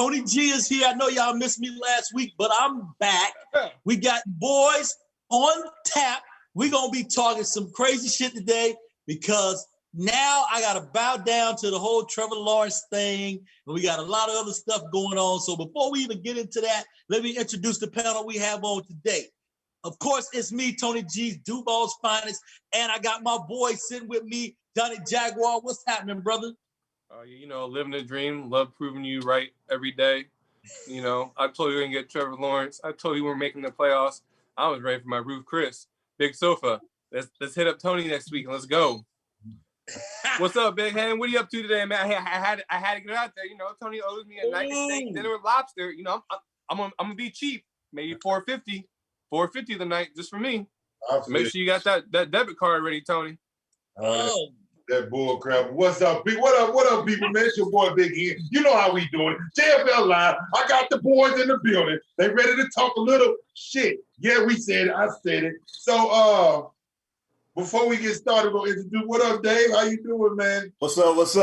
Tony G is here. I know y'all missed me last week, but I'm back. We got boys on tap. We're going to be talking some crazy shit today because now I got to bow down to the whole Trevor Lawrence thing. And we got a lot of other stuff going on. So before we even get into that, let me introduce the panel we have on today. Of course, it's me, Tony G, Duval's finest. And I got my boy sitting with me, Johnny Jaguar. What's happening, brother? Living the dream, love proving you right every day. I told you we were going to get Trevor Lawrence. I told you we were making the playoffs. I was ready for my Ruth Chris. Big sofa. Let's hit up Tony next week and let's go. What's up, Big Hen? What are you up to today, man? I had to get out there. Tony owes me a night steak dinner with lobster. I'm gonna be cheap. Maybe $450 the night just for me. So make sure you got that debit card ready, Tony. Oh. That bull crap. What's up, people? What up, people, man? It's your boy, Big Hen. You know how we doing. JFL Live. I got the boys in the building. They ready to talk a little shit. Yeah, we said it. I said it. So, before we get started, we'll introduce. What up, Dave? How you doing, man? What's up? It's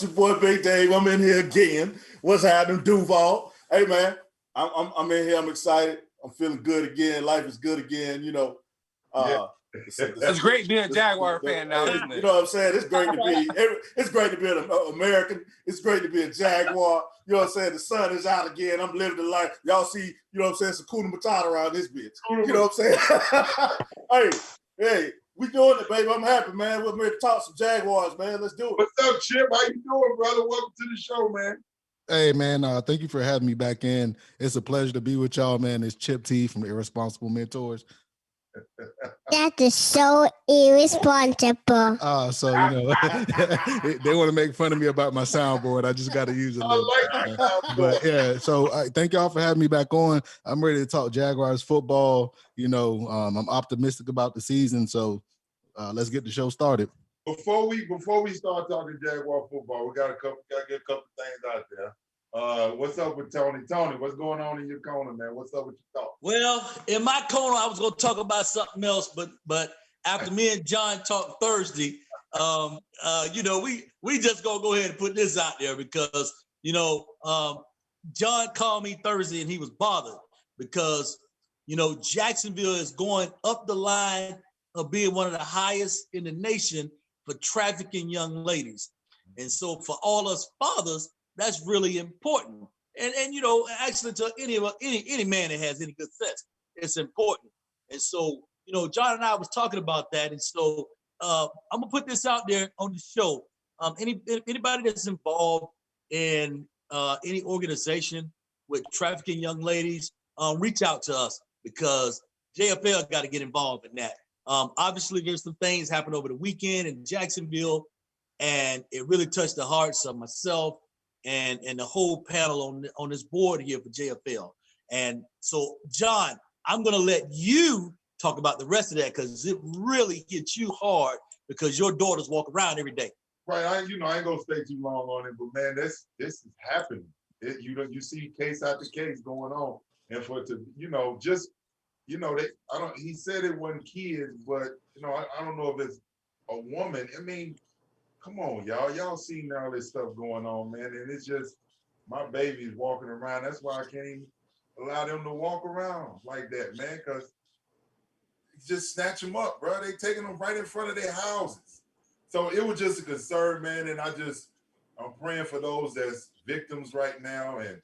your boy, Big Dave. I'm in here again. What's happening, Duval? Hey, man, I'm in here. I'm excited. I'm feeling good again. Life is good again. Yeah. It's great being a Jaguar fan now, isn't it? You know what I'm saying? It's great to be. It's great to be an American. It's great to be a Jaguar. You know what I'm saying? The sun is out again. I'm living the life. Y'all see, you know what I'm saying? Some Kuna Matata around this bitch. You know what I'm saying? hey, we doing it, baby. I'm happy, man. We're ready to talk some Jaguars, man. Let's do it. What's up, Chip? How you doing, brother? Welcome to the show, man. Hey, man, thank you for having me back in. It's a pleasure to be with y'all, man. It's Chip T from Irresponsible Mentors. That is so irresponsible. So they want to make fun of me about my soundboard. I just got to use it. But yeah, so thank y'all for having me back on. I'm ready to talk Jaguars football. I'm optimistic about the season. So let's get the show started. Before we start talking Jaguar football, we got to get a couple things out there. What's up with Tony? Tony, what's going on in your corner, man? What's up with your thoughts? Well, in my corner, I was going to talk about something else, but after me and John talked Thursday, we just gonna go ahead and put this out there because John called me Thursday and he was bothered because Jacksonville is going up the line of being one of the highest in the nation for trafficking young ladies, and so for all us fathers, that's really important. And actually to any man that has any good sense, it's important. And so, John and I was talking about that. And so I'm gonna put this out there on the show. Anybody that's involved in any organization with trafficking young ladies, reach out to us because JFL got to get involved in that. Obviously there's some things happened over the weekend in Jacksonville, and it really touched the hearts of myself and the whole panel on this board here for JFL. And so, John, I'm going to let you talk about the rest of that because it really hits you hard because your daughters walk around every day. Right. I ain't going to stay too long on it, but man, this is happening. You see case after case going on. And for it to, he said it wasn't kids, but, I don't know if it's a woman. I mean, come on, y'all. Y'all seen all this stuff going on, man. And it's just, my baby's walking around. That's why I can't even allow them to walk around like that, man, because just snatch them up, bro. They taking them right in front of their houses. So it was just a concern, man. And I'm praying for those that's victims right now. And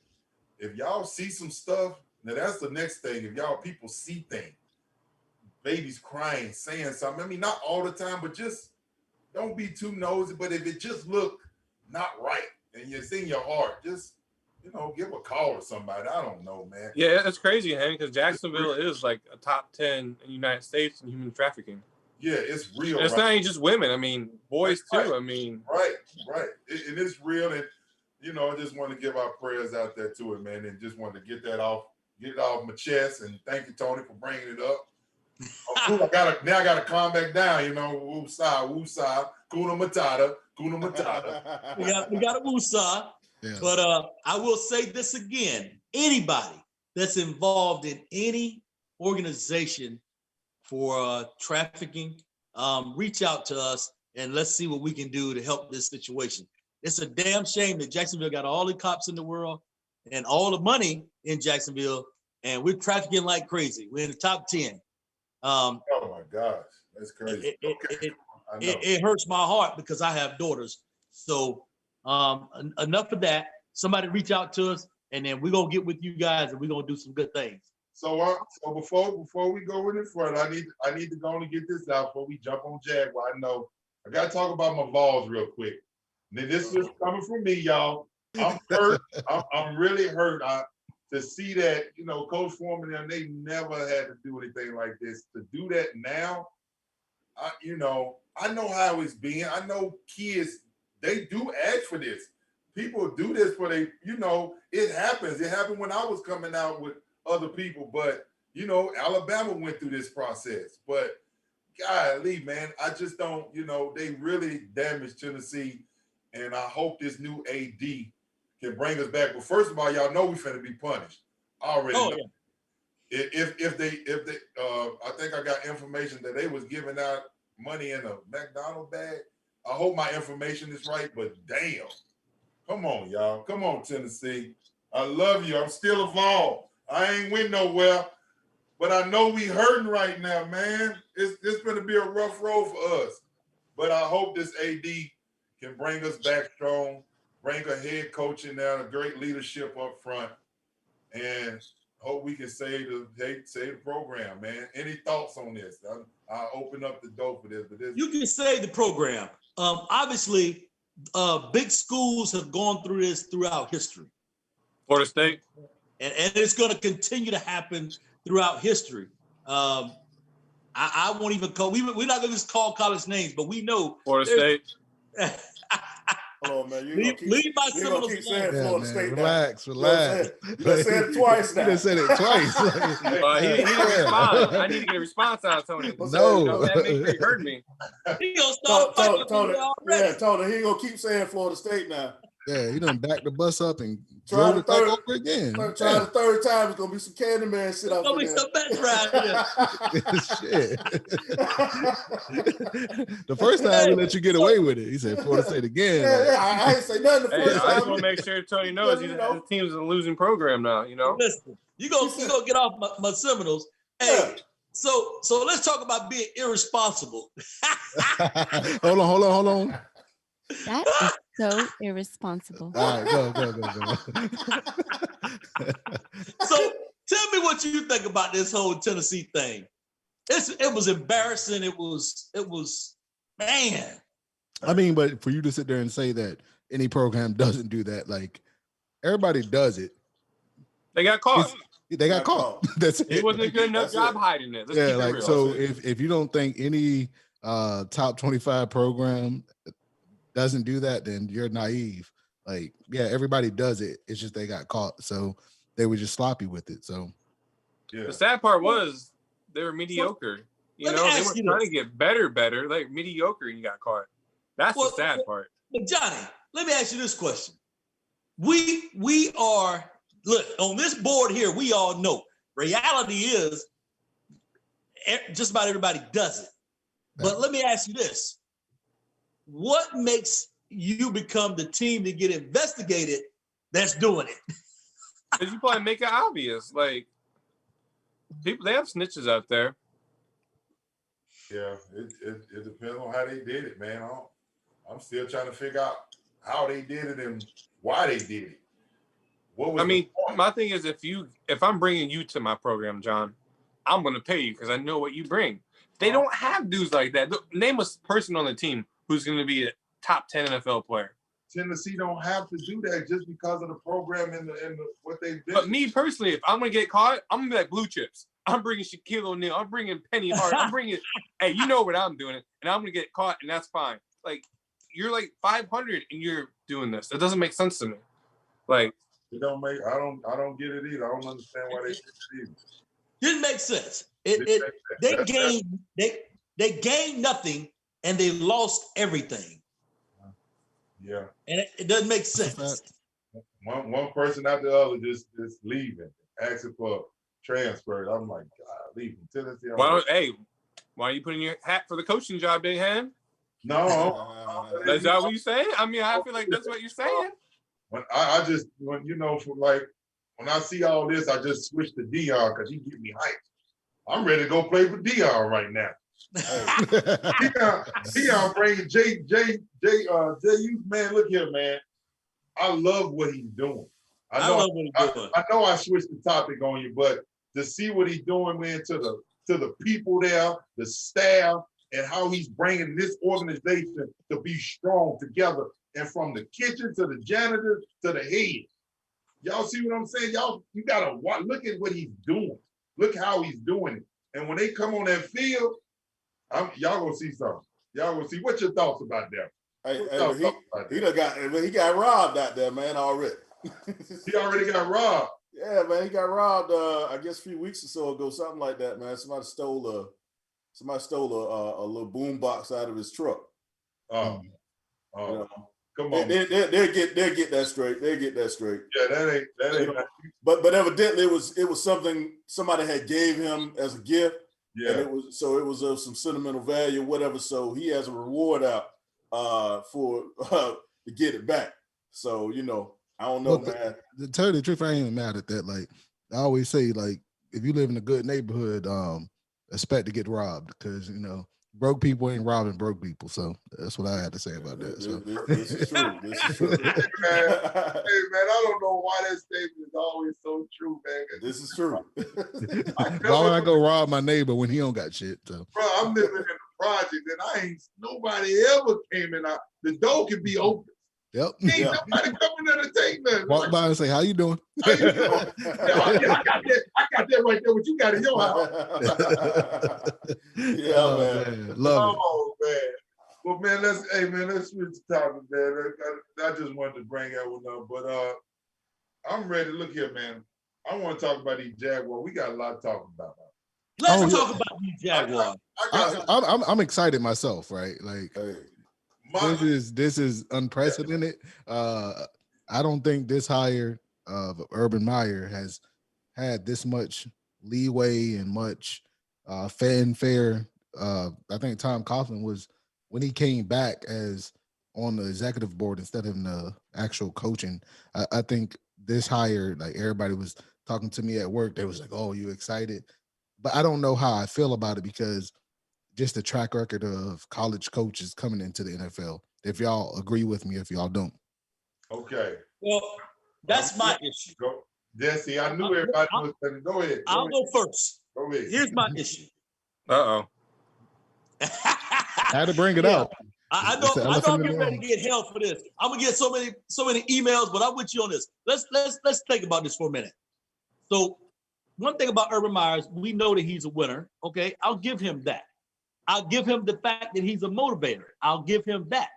if y'all see some stuff, now that's the next thing. If y'all people see things, babies crying, saying something. I mean, not all the time, but just don't be too nosy. But if it just look not right and it's in your heart, just, give a call to somebody. I don't know, man. Yeah, it's crazy, Hank, because Jacksonville is like a top 10 in the United States in human trafficking. Yeah, it's real. And it's not even just women. I mean, boys too. Right. I mean, right. And it's real. And I just want to give our prayers out there to it, man. And just wanted to get it off my chest. And thank you, Tony, for bringing it up. I gotta calm back down. Woosah, Kuna Matata. We got a woosah. Yeah. But I will say this again: anybody that's involved in any organization for trafficking, reach out to us and let's see what we can do to help this situation. It's a damn shame that Jacksonville got all the cops in the world, and all the money in Jacksonville, and we're trafficking like crazy. We're in the top 10. Oh my gosh, that's crazy. It hurts my heart because I have daughters. So enough of that. Somebody reach out to us, and then we're gonna get with you guys, and we're gonna do some good things. So before we go any further, I need to go and get this out before we jump on Jaguar. I know I gotta talk about my Vols real quick. Now, this is coming from me, y'all. I'm hurt. I'm really hurt. To see that, Coach Foreman and they never had to do anything like this. To do that now, I know how it's been. I know kids, they do ask for this. People do this for it happens. It happened when I was coming out with other people, but Alabama went through this process. But golly, man, I just don't, they really damaged Tennessee, and I hope this new AD can bring us back. But first of all, y'all know we finna be punished. I already know. Yeah. If they, I think I got information that they was giving out money in a McDonald's bag. I hope my information is right, but damn. Come on, y'all. Come on, Tennessee. I love you. I'm still involved. I ain't went nowhere, but I know we hurting right now, man. It's going to be a rough road for us. But I hope this AD can bring us back strong, bring a head coach in there, a great leadership up front, and hope we can save the program, man. Any thoughts on this? I'll open up the door for this. But you can save the program. Obviously, big schools have gone through this throughout history. Florida State. And it's going to continue to happen throughout history. I won't even call. We're not going to just call college names, but we know Florida State. Hold on, man. Leave my Seminoles keep saying Florida State. Relax. You done said it twice now. You done said it twice. He didn't respond. I need to get a response out of Tony. No. That makes sure he heard me. He gonna start Tony, he ain't gonna keep saying Florida State now. Yeah, he done backed the bus up and try drove it back over again. Try the third time, it's gonna be some Candyman shit out there. It's gonna be some best ride here. Shit. The first time we let you get away with it. He said Florida State again. Yeah, I ain't say nothing the first time. I just want to make sure Tony knows the team's a losing program now, Listen, you gonna get off my Seminoles. Hey, so let's talk about being irresponsible. Hold on. That is so irresponsible. All right, go. So tell me what you think about this whole Tennessee thing. It was embarrassing. It was man. I mean, but for you to sit there and say that any program doesn't do that, like everybody does it. They got caught. They got caught. That's it. It wasn't a good enough job hiding it. Yeah, like so if you don't think any top 25 program doesn't do that, then you're naive. Like, yeah, everybody does it. It's just they got caught. So they were just sloppy with it. So the sad part was they were mediocre. They were trying to get better, like mediocre, and you got caught. That's the sad part. But Johnny, let me ask you this question. We are, look, on this board here, we all know reality is just about everybody does it. But let me ask you this. What makes you become the team to get investigated that's doing it? Because you probably make it obvious. Like, people, they have snitches out there. Yeah, it depends on how they did it, man. I'm still trying to figure out how they did it and why they did it. My thing is, if I'm bringing you to my program, John, I'm going to pay you because I know what you bring. They don't have dudes like that. Name a person on the team who's going to be a top 10 NFL player. Tennessee don't have to do that just because of the program and what they've been. But me personally, if I'm going to get caught, I'm going to be like Blue Chips. I'm bringing Shaquille O'Neal. I'm bringing Penny Hart. I'm bringing, hey, you know what I'm doing, and I'm going to get caught, and that's fine. Like, you're like 500 and you're doing this. That doesn't make sense to me. Like, it don't make. I don't get it either. I don't understand why they did it either. Didn't make sense. They gained nothing and they lost everything. Yeah. And it doesn't make sense. One person after the other just leaving, asking for transfer. I'm like, God, leaving Tennessee. Why are you putting your hat for the coaching job, Big Hand? No. That's not what you're saying? I mean, I feel like that's what you're saying. when I just when you know for like when I see all this, I just switch to Dion because he get me hyped. I'm ready to go play for Dion right now. Dion bringing Jay, man. Look here, man. I love what he's doing. I know I switched the topic on you, but to see what he's doing, man, to the people there, the staff, and how he's bringing this organization to be strong together, and from the kitchen to the janitor to the head. Y'all see what I'm saying? Y'all, you gotta look at what he's doing. Look how he's doing it. And when they come on that field, y'all gonna see something. Y'all gonna see. What's your thoughts about that? He got robbed out there, man, already. He already got robbed. Yeah, man, he got robbed. I guess a few weeks or so ago, something like that, man. Somebody stole a little boom box out of his truck. You know? Come on. They'll get that straight. They'll get that straight. Yeah, that ain't. But evidently it was something somebody had gave him as a gift. Yeah. And it was of some sentimental value, whatever. So he has a reward out for to get it back. So I don't know, man. To tell you the truth, I ain't even mad at that. Like I always say, like if you live in a good neighborhood, expect to get robbed because broke people ain't robbing broke people. So that's what I had to say about that. So. This is true. This is true. Hey man, I don't know why that statement is always so true, man. This is true. Why would I go rob my neighbor when he don't got shit? So. Bro, I'm living in the project and nobody ever came in. The door can be open. Yep. Ain't nobody coming there to take nothing. Walk by and say, "How you doing?" How you doing? I got that right there. What you got in your house? Man. Love it. Oh man. Well, man, let's switch the topic, man. I just wanted to bring that one up, but I'm ready. Look here, man. I want to talk about these Jaguars. We got a lot to talk about. Let's talk about these Jaguars. I'm excited myself, right? Like. This is unprecedented. I don't think this hire of Urban Meyer has had this much leeway and much fanfare. I think Tom Coughlin was when he came back as on the executive board instead of in the actual coaching. I think this hire, like everybody was talking to me at work, they was like, "Oh, you excited?" But I don't know how I feel about it because just the track record of college coaches coming into the NFL. If y'all agree with me, if y'all don't. Okay. Well, that's my issue. Jesse, I knew everybody was going to go ahead. I'll go first. Go ahead. Here's my issue. I had to bring it up. I know I'm getting ready to get hell for this. I'm gonna get so many emails, but I'm with you on this. Let's think about this for a minute. So one thing about Urban Meyer, we know that he's a winner. Okay, I'll give him that. I'll give him the fact that he's a motivator. I'll give him that.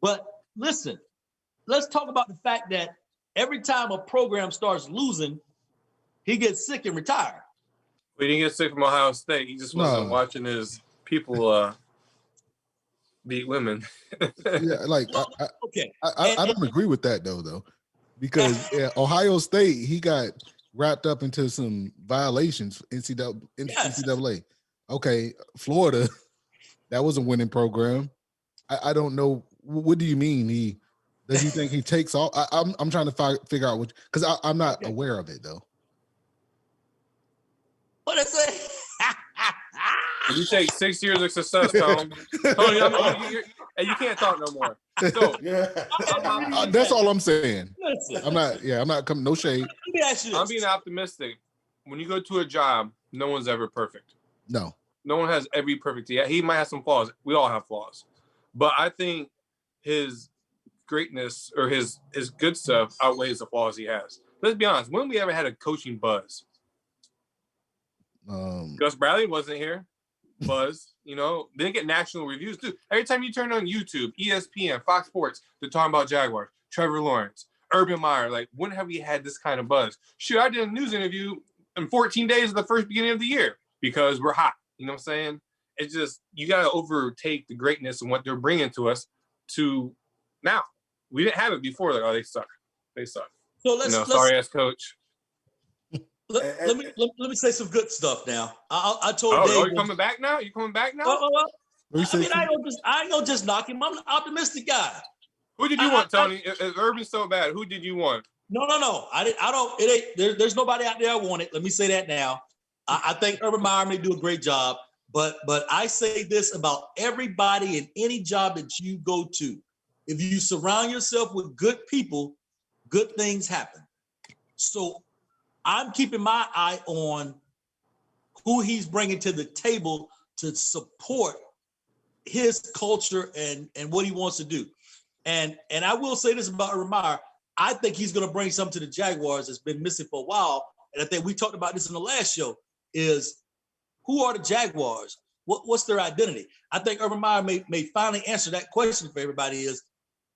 But listen, let's talk about the fact that every time a program starts losing, he gets sick and retire. He didn't get sick from Ohio State. He just wasn't watching his people beat women. Yeah, like I don't agree with that though, because Ohio State, he got wrapped up into some violations, NCAA. Okay, Florida, that was a winning program. I don't know. What do you mean? Does he think he takes all? I'm trying to figure out what, because I'm not aware of it though. What is it? You take 6 years of success, Tom. Tony, and you can't talk no more. So, that's all I'm saying. I'm not coming. No shade. Let me ask you this. I'm being optimistic. When you go to a job, no one's ever perfect. No one has every perfect. Yeah, he might have some flaws. We all have flaws, but I think his greatness or his good stuff outweighs the flaws he has. Let's be honest. When we ever had a coaching buzz? Gus Bradley wasn't here. Buzz, didn't get national reviews. Dude, every time you turn on YouTube, ESPN, Fox Sports, they're talking about Jaguars, Trevor Lawrence, Urban Meyer. Like, when have we had this kind of buzz? Shoot, I did a news interview in 14 days of the first beginning of the year because we're hot. You know what I'm saying? It's just, you got to overtake the greatness and what they're bringing to us to now. We didn't have it before. Like, oh, they suck. They suck. So let's sorry ass coach. Let me say some good stuff now. I told Dave. Oh, you coming back now? You coming back now? I ain't gonna just knock him. I'm an optimistic guy. Who did you want, Tony? If Urban's so bad, who did you want? No. I don't. It ain't. There's nobody out there I want it. Let me say that now. I think Urban Meyer may do a great job, but I say this about everybody in any job that you go to: if you surround yourself with good people, good things happen. So I'm keeping my eye on who he's bringing to the table to support his culture and what he wants to do. And I will say this about Urban Meyer. I think he's going to bring something to the Jaguars that's been missing for a while. And I think we talked about this in the last show, is who are the Jaguars? What's their identity? I think Urban Meyer may finally answer that question for everybody is,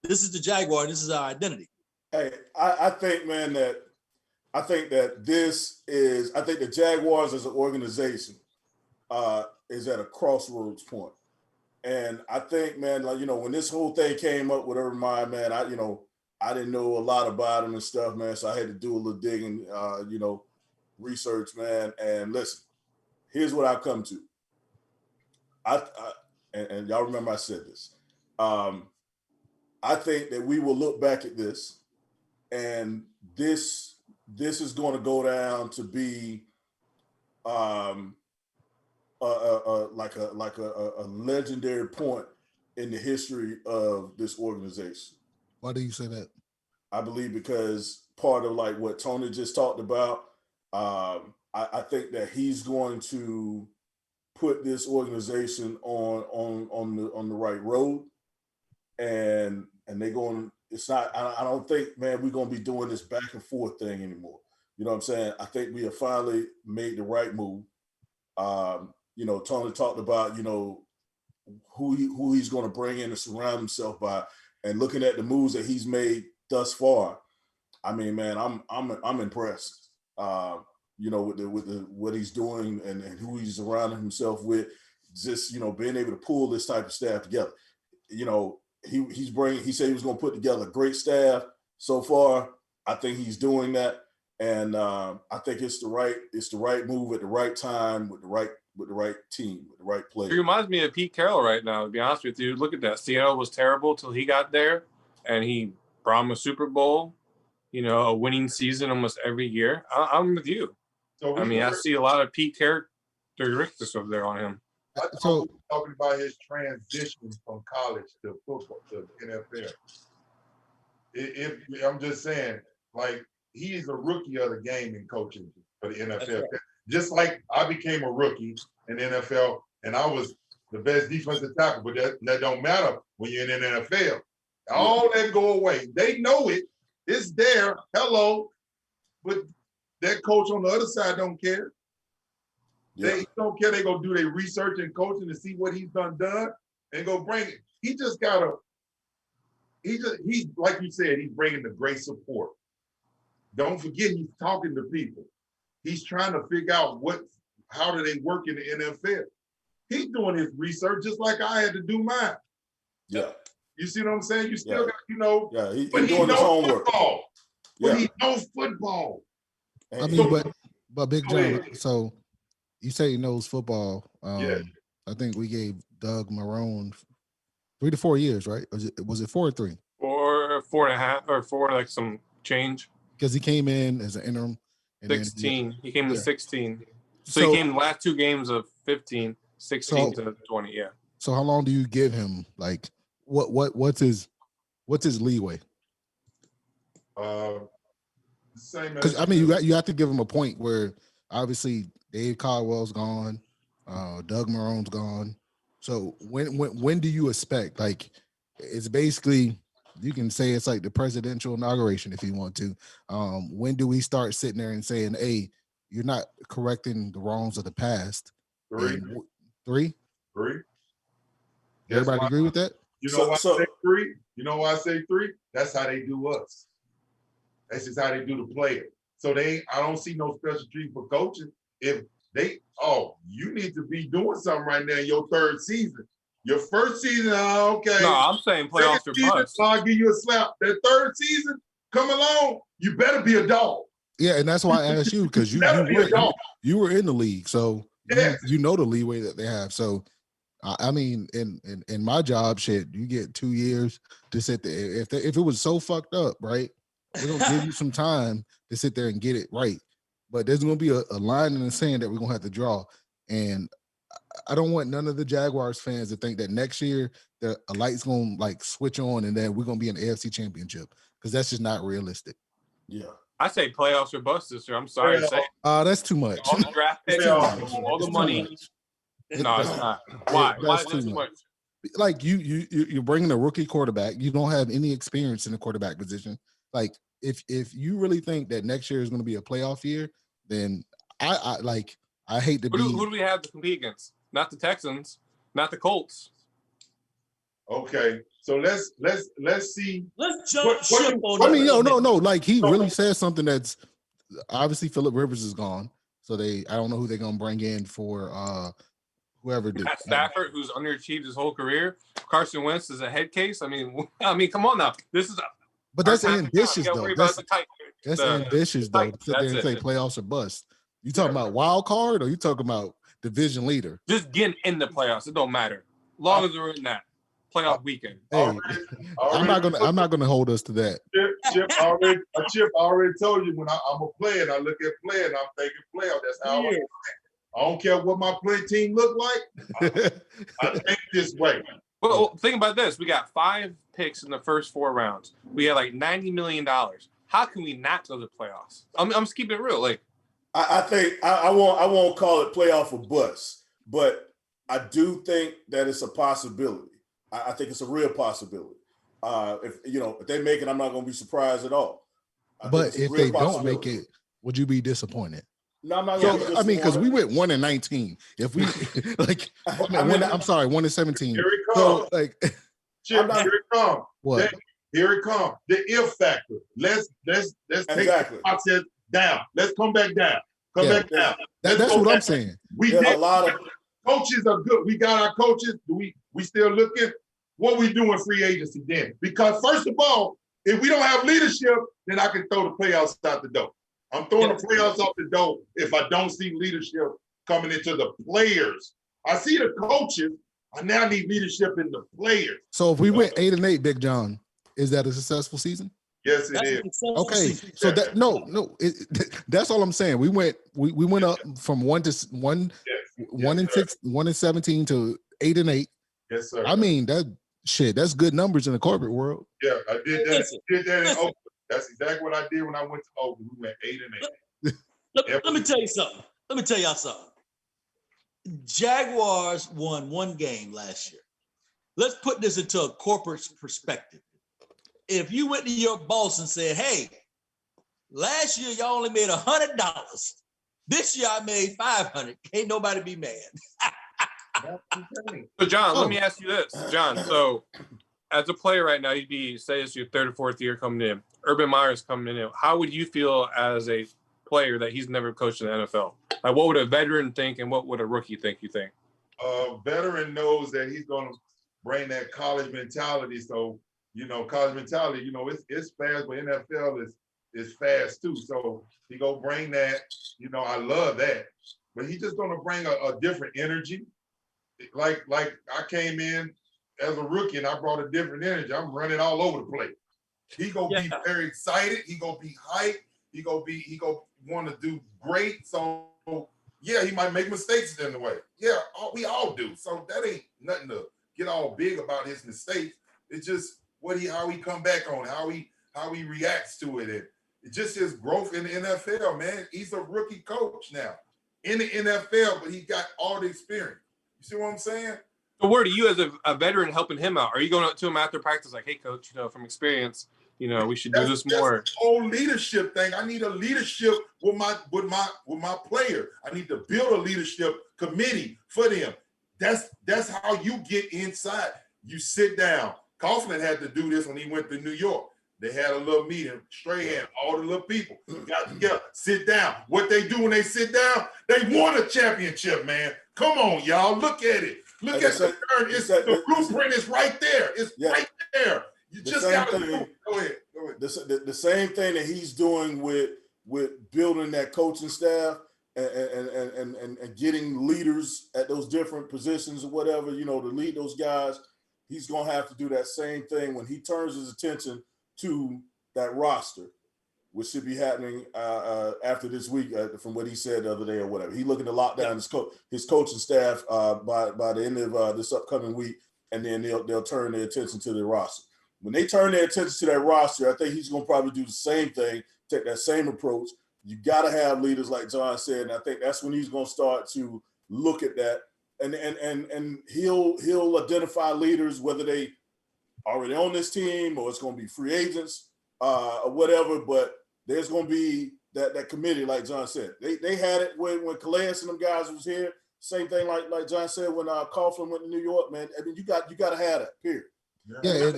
this is the Jaguar, and this is our identity. Hey, I think, man, that the Jaguars as an organization is at a crossroads point. And I think, man, like, when this whole thing came up with Urban Meyer, man, I didn't know a lot about him and stuff, man. So I had to do a little digging, research, man. And listen, here's what I've come to. And y'all remember I said this. I think that we will look back at this, and this is going to go down to be like a legendary point in the history of this organization. Why do you say that? I believe because part of like what Tony just talked about, I think that he's going to put this organization on the right road, and they're going. It's not. I don't think, man, we're going to be doing this back and forth thing anymore. You know what I'm saying? I think we have finally made the right move. Tony talked about who he's going to bring in and surround himself by, and looking at the moves that he's made thus far. I mean, man, I'm impressed. With what he's doing and who he's surrounding himself with, just being able to pull this type of staff together. He said he was going to put together a great staff. So far, I think he's doing that, and I think it's the right move at the right time with the right team, with the right player. He reminds me of Pete Carroll right now, to be honest with you. Look at that. Seattle was terrible till he got there, and he brought him a Super Bowl, a winning season almost every year. I'm with you. So I see a lot of Pete characteristics over there on him. So talking about his transition from college to football to NFL. I'm just saying, like, he is a rookie of the game in coaching for the NFL. Right. Just like I became a rookie in the NFL, and I was the best defensive tackle, but that don't matter when you're in the NFL. All that go away. They know it. It's there. Hello. But that coach on the other side don't care. Yeah. They don't care. They go do their research and coaching to see what he's done and go bring it. He like you said, he's bringing the great support. Don't forget, he's talking to people. He's trying to figure out how do they work in the NFL. He's doing his research just like I had to do mine. Yeah. You see what I'm saying? You still got, Yeah, he's doing his homework. Football. Yeah. But he knows football. I mean, but Big John, so you say he knows football. Yeah. I think we gave Doug Marrone 3 to 4 years, right? Was it 4 or 3? 4.5 or 4, like some change. Because he came in as an interim. 16. He came to 16. So he came the last 2 games of 15, 16 to 20. Yeah. So how long do you give him? Like, what's his leeway? Same. Because I mean, you have to give him a point where obviously Dave Caldwell's gone, Doug Marrone's gone. So when do you expect? Like, it's basically, you can say it's like the presidential inauguration if you want to. When do we start sitting there and saying, "Hey, you're not correcting the wrongs of the past"? 3. 3. That's Everybody agree with that? You know why I say 3? You know why I say 3? That's how they do us. That's just how they do the player. So I don't see no special treatment for coaching. If you need to be doing something right now in your 3rd season. Your 1st season, okay. No, I'm saying playoffs or bust. I'll give you a slap. That 3rd season, come along. You better be a dog. Yeah, and that's why I asked you, because you were in the league, so you know the leeway that they have. So I mean, in my job, shit, you get 2 years to sit there. If it was so fucked up, right, we're gonna give you some time to sit there and get it right. But there's gonna be a line in the sand that we're gonna have to draw. And I don't want none of the Jaguars fans to think that next year a light's gonna like switch on and then we're gonna be in the AFC Championship, because that's just not realistic. Yeah. I say playoffs or bust this year. I'm sorry to say. That's too much. All the draft picks, all the money. No, it's not. Why? Why is that too much? Like you're bringing a rookie quarterback. You don't have any experience in the quarterback position. Like if you really think that next year is going to be a playoff year, then I hate to be. Who do we have to compete against? Not the Texans, not the Colts. Okay, so let's see. Let's jump ship on. I mean, no. Like he really says something that's obviously Phillip Rivers is gone, so I don't know who they're gonna bring in for whoever did. Matt Stafford, who's underachieved his whole career. Carson Wentz is a head case. I mean, come on now. This is. But that's ambitious though. That's ambitious though. To sit there and say playoffs or bust. You talking about wild card or you talking about division leader? Just getting in the playoffs. It don't matter. As long as we're in that playoff weekend. Hey, I'm not gonna hold us to that. Chip already told you when I'm a player and I look at player and I'm thinking playoff. That's how I don't care what my play team look like. I think this way. Well, think about this. We got 5 picks in the first 4 rounds. We had like $90 million. How can we not go to the playoffs? I'm just keeping it real. Like, I think I won't call it playoff or bust, but I do think that it's a possibility. I think it's a real possibility. If they make it, I'm not going to be surprised at all. But if they don't make it, would you be disappointed? No, I'm not going to be I mean, because we went 1-19. If we like, I'm sorry, 1-17. Here it comes. So like, Chip, here it comes. What? Here it comes. The if factor. Let's take the process down. Let's come back down. Come back down. That's what I'm saying. We did a lot of coaches are good. We got our coaches. We still looking? What we doing free agency then? Because first of all, if we don't have leadership, then I can throw the playoffs out the door. I'm throwing the playoffs out the door if I don't see leadership coming into the players. I see the coaches. I now need leadership in the players. So if we went 8-8, Big John, is that a successful season? Yes, it is. Okay, so that that's all I'm saying. We went up from 1-17 to 8-8. Yes, sir. I mean that's good numbers in the corporate world. Yeah, I did that. Did that in Oakland. That's exactly what I did when I went to Oakland. We went 8-8. Let me tell you something. Let me tell y'all something. Jaguars won 1 game last year. Let's put this into a corporate perspective. If you went to your boss and said, "Hey, last year y'all only made $100. This year I made $500. Can't nobody be mad." So John, let me ask you this, John. So as a player right now, say it's your 3rd or 4th year coming in. Urban Meyer's coming in. How would you feel as a player that he's never coached in the NFL? Like, what would a veteran think, and what would a rookie think? You think? A veteran knows that he's going to bring that college mentality. So college mentality. It's fast, but NFL is fast too. So he go bring that. I love that. But he's just going to bring a different energy. Like I came in as a rookie and I brought a different energy. I'm running all over the place. He gonna be very excited. He gonna be hyped. He gonna want to do great. So yeah, he might make mistakes in the way. Yeah, we all do. So that ain't nothing to get all big about his mistakes. It's just how he come back on, how he reacts to it, and it's just his growth in the NFL, man. He's a rookie coach now in the NFL, but he got all the experience. You see what I'm saying? So where do you, as a veteran, helping him out? Are you going up to him after practice like, "Hey, coach, from experience, we should do this more"? That's the whole leadership thing. I need a leadership with my player. I need to build a leadership committee for them. That's how you get inside. You sit down. Coughlin had to do this when he went to New York. They had a little meeting, Strahan, all the little people got together, sit down. What they do when they sit down, they won a championship, man. Come on, y'all, look at it. Look at the turn. The blueprint is right there. It's right there. You just got to do it. Go ahead. The same thing that he's doing with building that coaching staff, and getting leaders at those different positions or whatever, you know, to lead those guys, he's going to have to do that same thing when he turns his attention to that roster, which should be happening after this week, from what he said the other day or whatever. He's looking to lock down his coaching staff by the end of this upcoming week, and then they'll turn their attention to the roster. When they turn their attention to that roster, I think he's going to probably do the same thing, take that same approach. You got to have leaders, like John said, and I think that's when he's going to start to look at that, and he'll identify leaders, whether they already on this team or it's going to be free agents or whatever. But there's going to be that committee, like John said. They had it when Calais and them guys was here. Same thing, like John said, when Coughlin went to New York, man. I mean, you got to have that. Period. Yeah,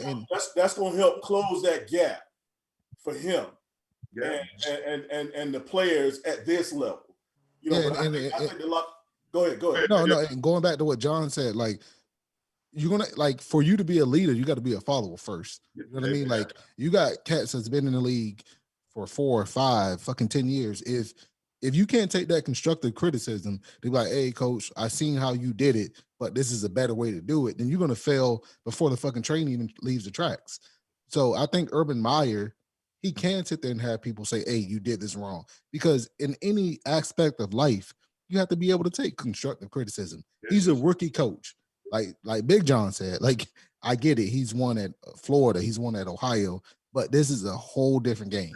that's going to help close that gap for him. Yeah. And the players at this level, you know. I think a lot. Go ahead. No. And going back to what John said, like you're gonna for you to be a leader, you got to be a follower first. You know what I mean? Like you got cats that's been in the league for 4 or 5, fucking 10 years. If you can't take that constructive criticism, they're like, "Hey, coach, I seen how you did it, but this is a better way to do it." Then you're gonna fail before the fucking train even leaves the tracks. So I think Urban Meyer, he can sit there and have people say, "Hey, you did this wrong," because in any aspect of life, you have to be able to take constructive criticism. He's a rookie coach, like Big John said. Like I get it, he's won at Florida, he's won at Ohio, but this is a whole different game.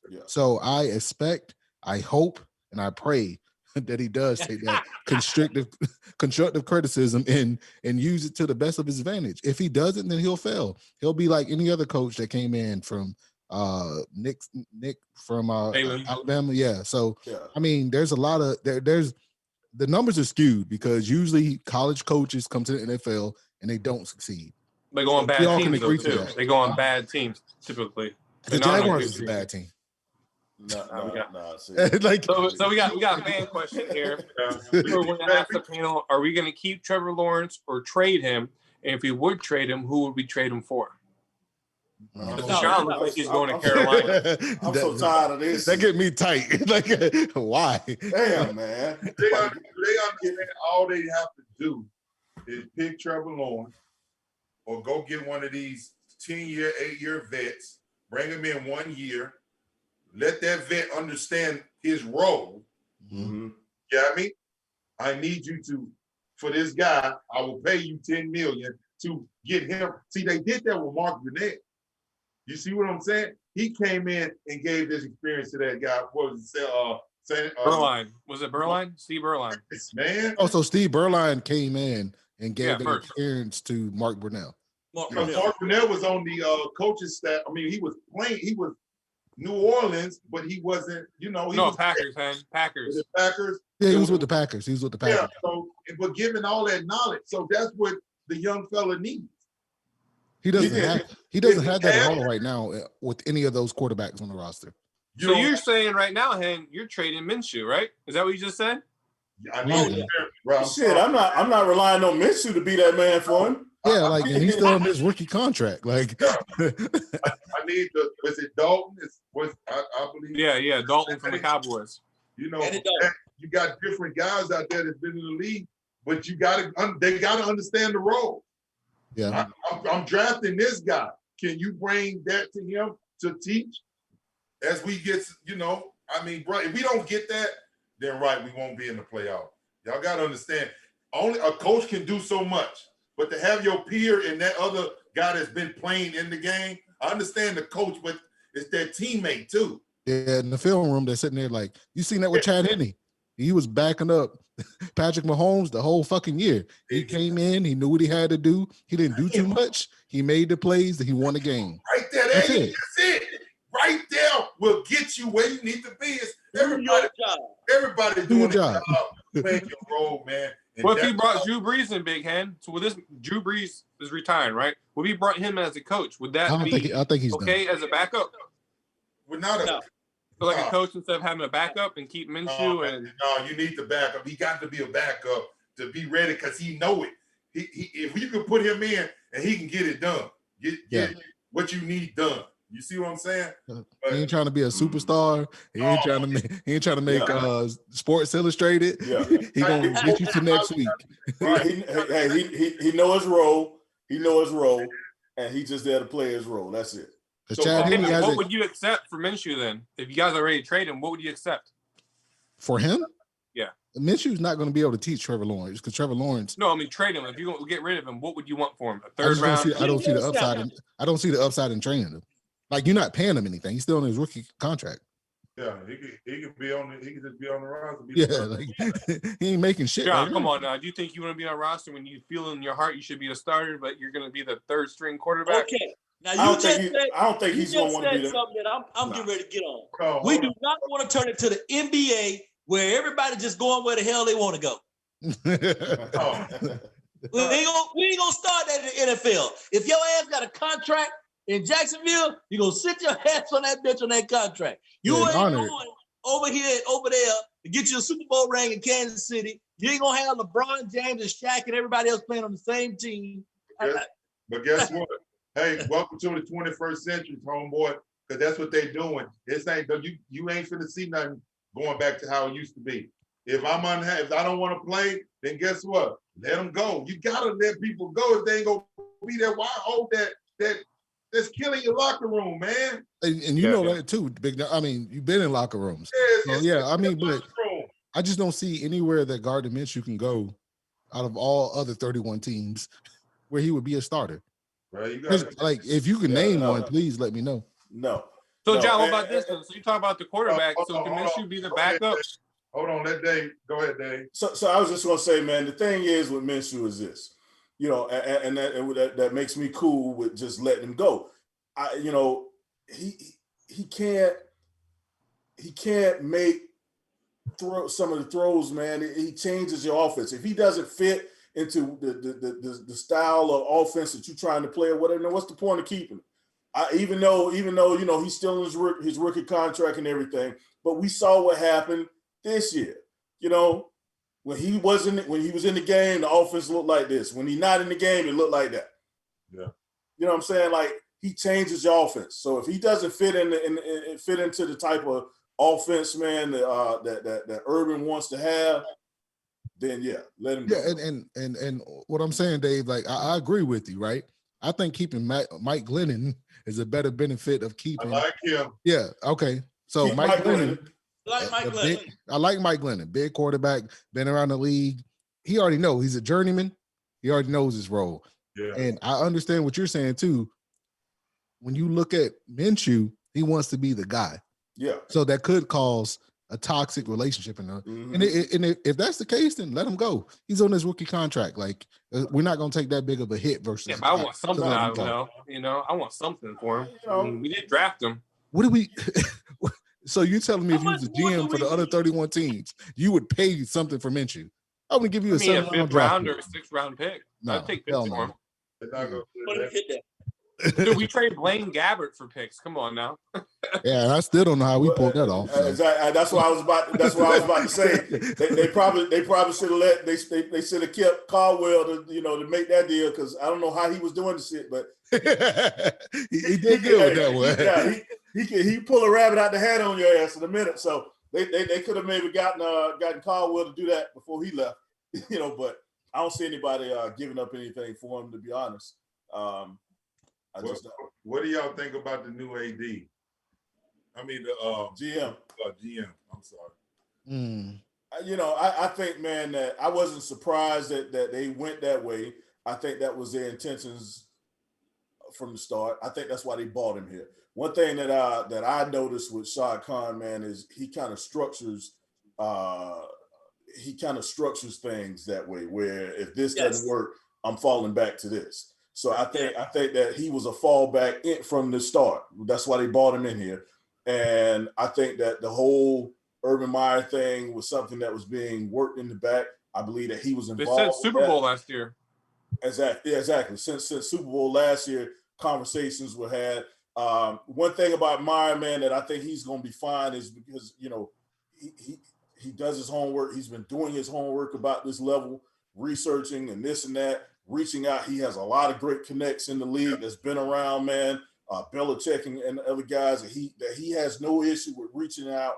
Yeah. So I expect, I hope, and I pray that he does take that constructive criticism and use it to the best of his advantage. If he doesn't, then he'll fail. He'll be like any other coach that came in from Nick from Alabama. Yeah. So I mean, there's a lot of there's the numbers are skewed because usually college coaches come to the NFL and they don't succeed. They go on bad teams though, too. They go on bad teams typically. The Jaguars is a bad team. So we got a fan question here. We're going to ask the panel: are we going to keep Trevor Lawrence or trade him? And if we would trade him, who would we trade him for? Sean looks like he's going to Carolina. I'm so tired of this. That get me tight. Like, why? Damn, man. They understand all they have to do is pick Trevor Lawrence or go get one of these 10-year, 8-year vets, bring him in 1 year, let that vet understand his role. Mm-hmm. Yeah, I mean, I need you to, for this guy, I will pay you $10 million to get him. See, they did that with Mark Burnett. You see what I'm saying? He came in and gave this experience to that guy. What was it? Berline. Was it Berline? Steve Berline. Man. Oh, so Steve Berline came in and gave the experience to Mark Brunell. Mark Brunell was on the coaching staff. I mean, he was playing. He was New Orleans, but he wasn't, Packers, man. Packers. The Packers. Yeah, he was with the Packers. He was with the Packers. Yeah, so, but given all that knowledge, so that's what the young fella needs. He doesn't have that at all right now with any of those quarterbacks on the roster. So you're saying right now, Hen, you're trading Minshew, right? Is that what you just said? I mean, shit, I'm not relying on Minshew to be that man for him. Yeah, like and he's still on this rookie contract. Like I need was it Dalton? I believe. Yeah, Dalton from the Cowboys. You got different guys out there that's been in the league, but they gotta understand the role. Yeah, I'm drafting this guy. Can you bring that to him to teach as we get? I mean, bro, if we don't get that, then we won't be in the playoff. Y'all gotta understand. Only a coach can do so much. But to have your peer and that other guy that's been playing in the game, I understand the coach, but it's their teammate too. Yeah, in the film room, they're sitting there like, you seen that with Chad Henne. He was backing up Patrick Mahomes the whole fucking year. He came in, he knew what he had to do. He didn't do too much. He made the plays that he won the game. Right there, that's it. Right there will get you where you need to be. It's everybody doing a job. Playing your role, man. What if he brought Drew Brees in, Big Hen? So with this, Drew Brees is retiring, right? Would he brought him as a coach? Would that I think he's okay done. As a backup? We're not a coach instead of having a backup and keep Minshew No, you need the backup. He got to be a backup to be ready because he know it. If you can put him in and he can get it done, get what you need done. You see what I'm saying? He ain't trying to be a superstar. He ain't trying to make Sports Illustrated. Yeah. He gonna get you to next week. He know his role. He know his role, and he just there to play his role. That's it. So, what would you accept for Minshew then? If you guys are ready to trade him, what would you accept? For him? Yeah. Minshew's not going to be able to teach Trevor Lawrence because Trevor Lawrence. No, I mean trade him. If you're going to get rid of him, what would you want for him? A third round? I don't see the upside. I don't see the upside in training him. Like, you're not paying him anything. He's still on his rookie contract. Yeah, he could be on. He could just be on the roster. He ain't making shit. John, come on now. Do you think you want to be on a roster when you feel in your heart you should be a starter, but you're going to be the third string quarterback? Okay. Now I don't think he's going to want to be there. Something that I'm getting ready to get on. We do not want to turn it to the NBA where everybody just going where the hell they want to go. We ain't gonna start that in the NFL. If your ass got a contract in Jacksonville, you're gonna sit your ass on that bitch on that contract. You ain't going over here and over there to get you a Super Bowl ring in Kansas City. You ain't gonna have LeBron James and Shaq and everybody else playing on the same team. But guess what? Hey, welcome to the 21st century, homeboy, because that's what they're doing. This ain't you ain't finna see nothing going back to how it used to be. If if I don't want to play, then guess what? Let them go. You gotta let people go if they ain't gonna be there. Why hold that's killing your locker room, man? And you know that too, Big. I mean, you've been in locker rooms. I mean, but I just don't see anywhere that Gardner Minshew can go out of all other 31 teams where he would be a starter. Right, if you can name one, please let me know. No. So, John, what about this? So you talk about the quarterback. So can Minshew be the backup? Hold on, let Dave. Go ahead, Dave. So I was just gonna say, man, the thing is with Minshew is this, and that makes me cool with just letting him go. He can't make some of the throws, man. He changes your offense. If he doesn't fit into the style of offense that you're trying to play or whatever, then what's the point of keeping him? Even though he's still in his rookie contract and everything, but we saw what happened this year. When he was in the game, the offense looked like this. When he's not in the game, it looked like that. Yeah. You know what I'm saying? Like, he changes your offense. So if he doesn't fit into the type of offense, man, that Urban wants to have, then let him go. Yeah, and what I'm saying, Dave, like I agree with you, right? I think keeping Mike Glennon is a better benefit of keeping. I like him. Yeah. Okay. So Keep Mike Glennon. I like Mike Glennon, big quarterback, been around the league. He already knows he's a journeyman. He already knows his role. Yeah. And I understand what you're saying too. When you look at Minshew, he wants to be the guy. Yeah. So that could cause a toxic relationship in there. Mm-hmm. And if that's the case, then let him go. He's on his rookie contract. Like, we're not going to take that big of a hit versus. Yeah, but I want something out of him. I want something for him. We did draft him. What do we? So you're telling me if you was a GM for the other 31 teams, you would pay something for Minshew? I would give you a 7th round or a 6th round pick. I'd take picks for him. Dude, we trade Blaine Gabbert for picks. Come on now. Yeah, and I still don't know how we pulled that off. So. Exactly. That's what I was about to say. They probably should have they should have kept Caldwell to make that deal, because I don't know how he was doing the shit, but he did good with that one. Yeah, he pull a rabbit out the hat on your ass in a minute. So they could have maybe gotten Caldwell to do that before he left. But I don't see anybody giving up anything for him, to be honest. What do y'all think about the new AD? I mean, the GM. GM. I'm sorry. I think, man, that I wasn't surprised that they went that way. I think that was their intentions from the start. I think that's why they bought him here. One thing that I noticed with Shad Khan, man, is he kind of structures things that way, where if this doesn't work, I'm falling back to this. So I think that he was a fallback from the start. That's why they bought him in here. And I think that the whole Urban Meyer thing was something that was being worked in the back. I believe that he was involved. They said Super Bowl last year. Exactly. Since Super Bowl last year, conversations were had. One thing about Meyer, man, that I think he's going to be fine is because, he does his homework. He's been doing his homework about this level, researching and this and that. Reaching out, he has a lot of great connects in the league that's been around, man. Belichick and the other guys, that he has no issue with reaching out,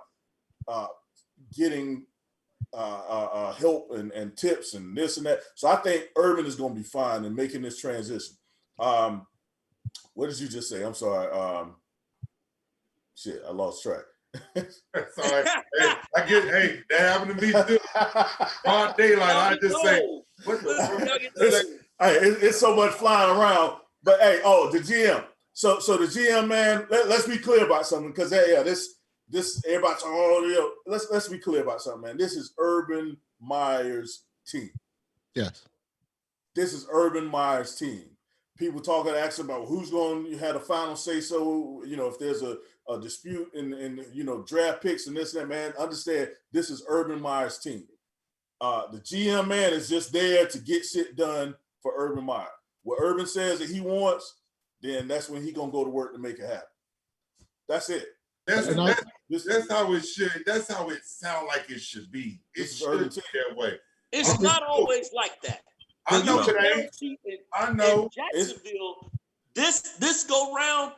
getting help and tips and this and that. So I think Urban is going to be fine in making this transition. What did you just say? I'm sorry. Shit, I lost track. Sorry. Hey, that happened to me too. Broad daylight, I just say, what the it's so much flying around. But hey, the GM. So the GM, man, let's be clear about something, because this everybody, let's be clear about something, man. This is Urban Meyer's team. Yes. This is Urban Meyer's team. People talking, asking about who's going to have the final say. So, if there's a dispute in draft picks and this and that, man, understand this is Urban Meyer's team. The GM, man, is just there to get shit done for Urban Meyer. What Urban says that he wants, then that's when he gonna go to work to make it happen. That's it. That's how it should. That's how it sound like it should be. It should be that way. It's not always like that. I know. I know. In Jacksonville, this go round,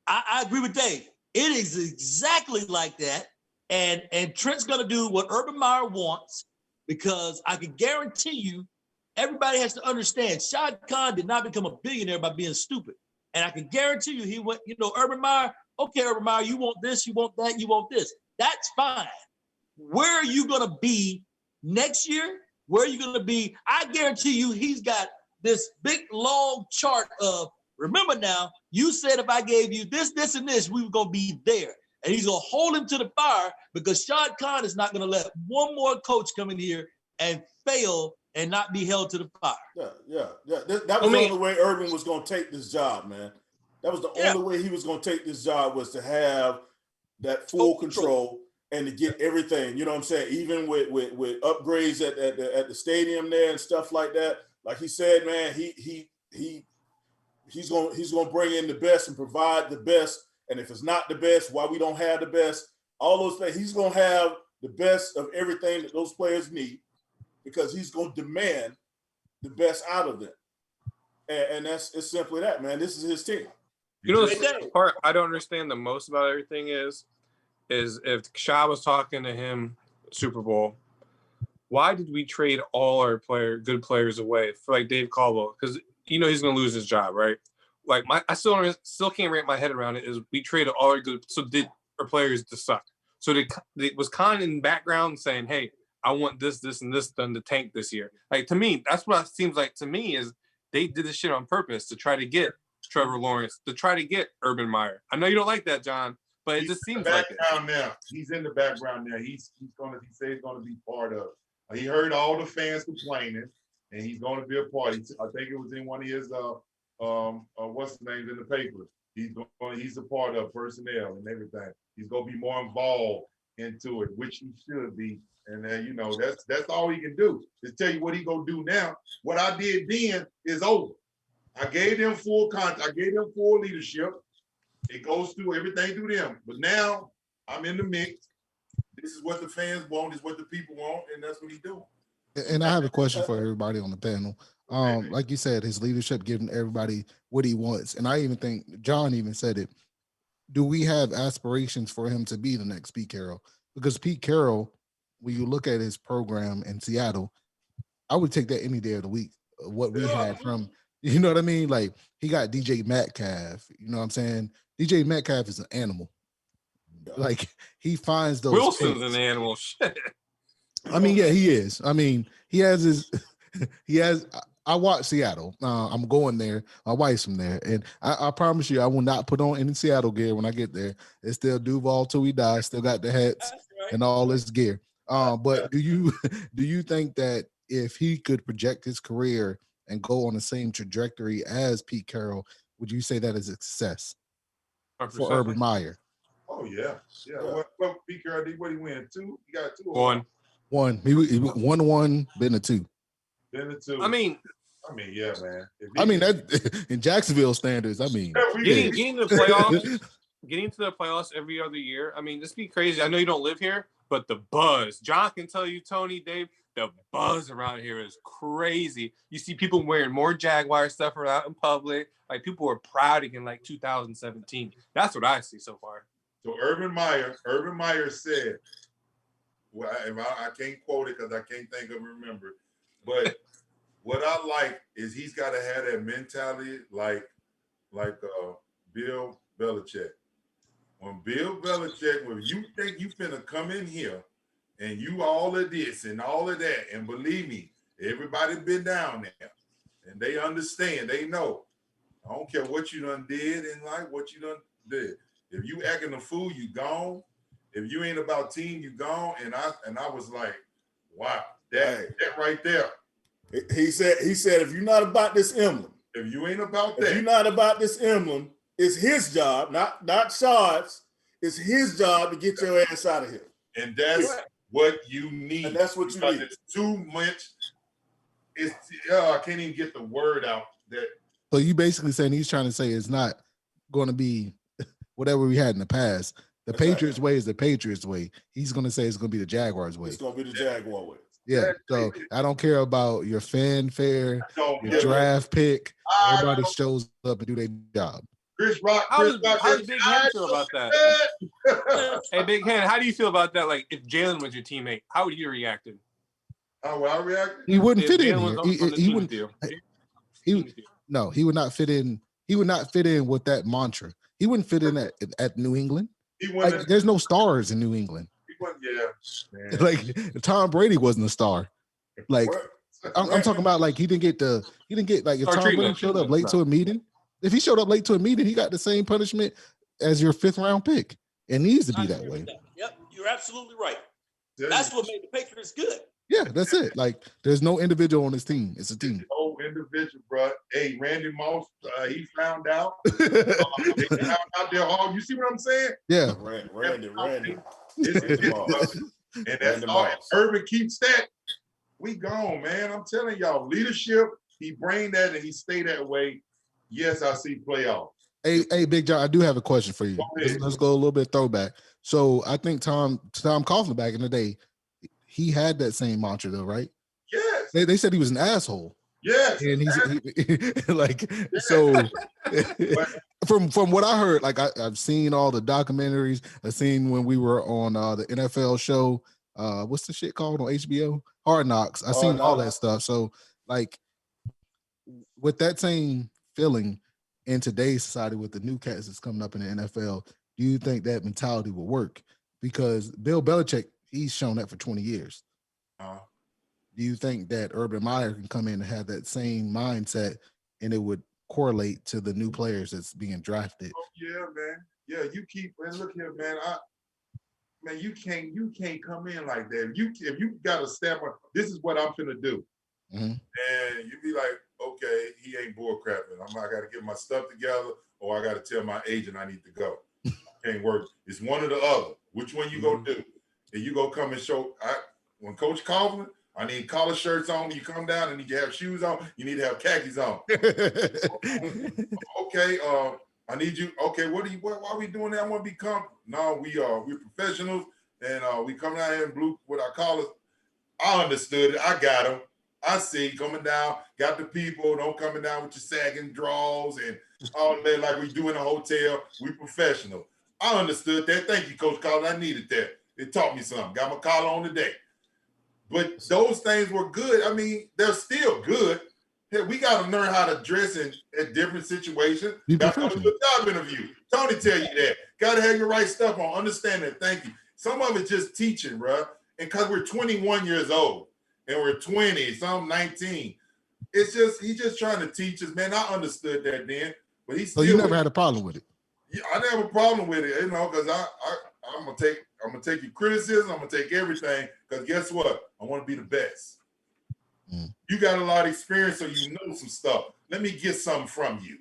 I agree with Dave. It is exactly like that, and Trent's gonna do what Urban Meyer wants, because I can guarantee you, everybody has to understand, Shad Khan did not become a billionaire by being stupid, and I can guarantee you, he went. Urban Meyer. Okay, Urban Meyer, you want this, you want that, you want this. That's fine. Where are you gonna be next year? Where are you going to be? I guarantee you he's got this big, long chart of, remember now, you said if I gave you this, this, and this, we were going to be there. And he's going to hold him to the fire, because Shad Khan is not going to let one more coach come in here and fail and not be held to the fire. Yeah. That was the only way Urban was going to take this job, man. That was the only way he was going to take this job, was to have that full control. And to get everything, you know what I'm saying, even with upgrades at the stadium there and stuff like that. Like he said, man, he's gonna bring in the best and provide the best. And if it's not the best, why we don't have the best, all those things, he's gonna have the best of everything that those players need, because he's gonna demand the best out of them. And it's simply that, man. This is his team. The part I don't understand the most about everything is if Shaw was talking to him Super Bowl, why did we trade all our good players away for like Dave Caldwell? Because he's gonna lose his job, right? Like I still can't wrap my head around it. Is we traded all our good, so did our players just suck? So they was Khan in the background saying, "Hey, I want this, and this done to tank this year." Like, to me, that's what it seems like to me, is they did this shit on purpose to try to get Trevor Lawrence, to try to get Urban Meyer. I know you don't like that, John. But it just seems like it. Now. He's in the background now. He says he's gonna be part of. He heard all the fans complaining, and he's gonna be a part. I think it was in one of his what's the names in the paper. He's a part of personnel and everything. He's gonna be more involved into it, which he should be. And that's all he can do, is tell you what he gonna do now. What I did then is over. I gave them full contact. I gave them full leadership. It goes through everything through them. But now I'm in the mix. This is what the fans want. This is what the people want, and that's what he's doing. And I have a question for everybody on the panel. Like you said, his leadership giving everybody what he wants. And I even think John even said it. Do we have aspirations for him to be the next Pete Carroll? Because Pete Carroll, when you look at his program in Seattle, I would take that any day of the week. What we had from, you know what I mean? Like, he got DJ Metcalf, you know what I'm saying? DJ Metcalf is an animal. Like, he finds those. Wilson's an animal. Shit. I mean, yeah, he is. I mean, I watch Seattle. I'm going there. My wife's from there. And I promise you, I will not put on any Seattle gear when I get there. It's still Duval till we die. Still got the hats and all this gear. But do you think that if he could project his career and go on the same trajectory as Pete Carroll, would you say that is a success 100%. for Urban Meyer? Oh yeah. What Pete Carroll did? What he win? 2? He got 2. One. He won 1, been a 2. Been a 2. I mean, yeah, man. That in Jacksonville standards. I mean, getting to the playoffs, getting to the playoffs every other year. I mean, this be crazy. I know you don't live here, but the buzz. John can tell you, Tony, Dave, the buzz around here is crazy. You see people wearing more Jaguar stuff around in public. Like people are proud again, like 2017. That's what I see so far. So Urban Meyer said, well, I can't quote it because I can't think of it, remember, but what I like is he's got to have that mentality like Bill Belichick. When Bill Belichick, when you think you finna come in here and you all of this and all of that, and believe me, everybody been down there and they understand, they know. I don't care what you done did in life, what you done did. If you acting a fool, you gone. If you ain't about team, you gone. And I was like, wow, that right there. He said, if you're not about this emblem, if you ain't about that, if you're not about this emblem, it's his job, not Shard's. It's his job to get your ass out of here. And that's what you need. And that's what you need. It's too much. I can't even get the word out. That. So you basically saying he's trying to say it's not going to be whatever we had in the past. The Patriots way is the Patriots way. He's going to say it's going to be the Jaguars way. It's going to be the Jaguar way. Yeah. So I don't care about your fanfare, your draft pick. Everybody shows up and do their job. Chris Rock. How does Big Hen feel about that? Hey, Big Hen, how do you feel about that? Like, if Jalen was your teammate, how would you react? How would I react? He wouldn't fit in here. He wouldn't. No, he would not fit in. He would not fit in with that mantra. He wouldn't fit in at New England. Like, there's no stars in New England. Yeah. Like Tom Brady wasn't a star. Like I'm talking about, like he didn't get like if Tom Brady showed up late to a meeting. If he showed up late to a meeting, he got the same punishment as your 5th round pick. It needs to be that way. Yep, you're absolutely right. That's what made the Patriots good. Yeah, that's it. Like, there's no individual on this team. It's a team. No individual, bro. Hey, Randy Moss, he found out. They found out there. Oh, you see what I'm saying? Yeah. Randy. And that's all. Urban keeps that. We gone, man. I'm telling y'all, leadership. He bring that and he stay that way. Yes, I see playoffs. Hey, Big John, I do have a question for you. Let's go a little bit throwback. So I think Tom Coughlin back in the day, he had that same mantra though, right? Yes. They said he was an asshole. Yes. And so from what I heard, like I've seen all the documentaries. I've seen when we were on the NFL show, what's the shit called on HBO? Hard Knocks. I've seen all that stuff. So like with that same feeling in today's society with the new cats that's coming up in the NFL, do you think that mentality will work? Because Bill Belichick, he's shown that for 20 years. Do you think that Urban Meyer can come in and have that same mindset and it would correlate to the new players that's being drafted? Oh, yeah, man. Yeah, you keep, and look here, man. You can't come in like that. If you got a step on, this is what I'm finna do. Mm-hmm. And you be like, okay, he ain't bull crapping. I got to get my stuff together, or I got to tell my agent I need to go. Can't work. It's one or the other. Which one you gonna do? And you go come and show. When Coach Coughlin, I need collar shirts on. You come down and you have shoes on. You need to have khakis on. Okay. I need you. Okay. Why are we doing that? I want to become. No, we're professionals, and we come down here in blue with our collars. I understood it. I got them. I see coming down. Got the people. Don't coming down with your sagging drawers and all that like we do in a hotel. We professional. I understood that. Thank you, Coach Collins. I needed that. It taught me something. Got my collar on today. But those things were good. I mean, they're still good. Hey, we got to learn how to dress in different situations. Got to do a job interview. Tony tell you that. Got to have your right stuff on. Understand that. Thank you. Some of it's just teaching, bro. And because we're 21 years old and we're 20, some 19. It's just, he's just trying to teach us, man. I understood that then. But he's still. So you never had a problem with it? Yeah, I didn't have a problem with it, because I'm gonna take your criticism. I'm gonna take everything, because guess what? I want to be the best. You got a lot of experience, so you know some stuff. Let me get something from you.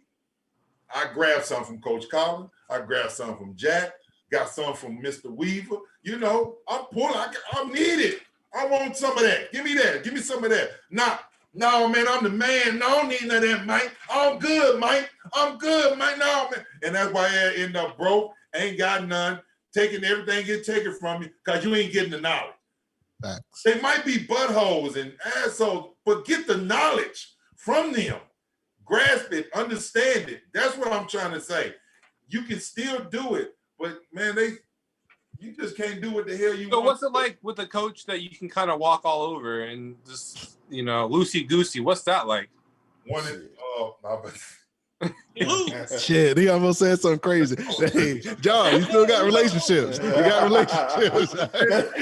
I grabbed something from Coach Collins. I grabbed something from Jack. Got something from Mr. Weaver. I'm pulling. I need it. I want some of that. Give me that. Give me some of that. No, man, I'm the man. No, I don't need none of that, Mike. I'm good, Mike. No, man. And that's why I end up broke, ain't got none, taking everything get taken from you because you ain't getting the knowledge. Facts. They might be buttholes and assholes, but get the knowledge from them. Grasp it, understand it. That's what I'm trying to say. You can still do it, but man, you just can't do what the hell you want. So what's it like with a coach that you can kind of walk all over and just, loosey-goosey? What's that like? Shit, he almost said something crazy. Hey, John, you still got relationships. You got relationships.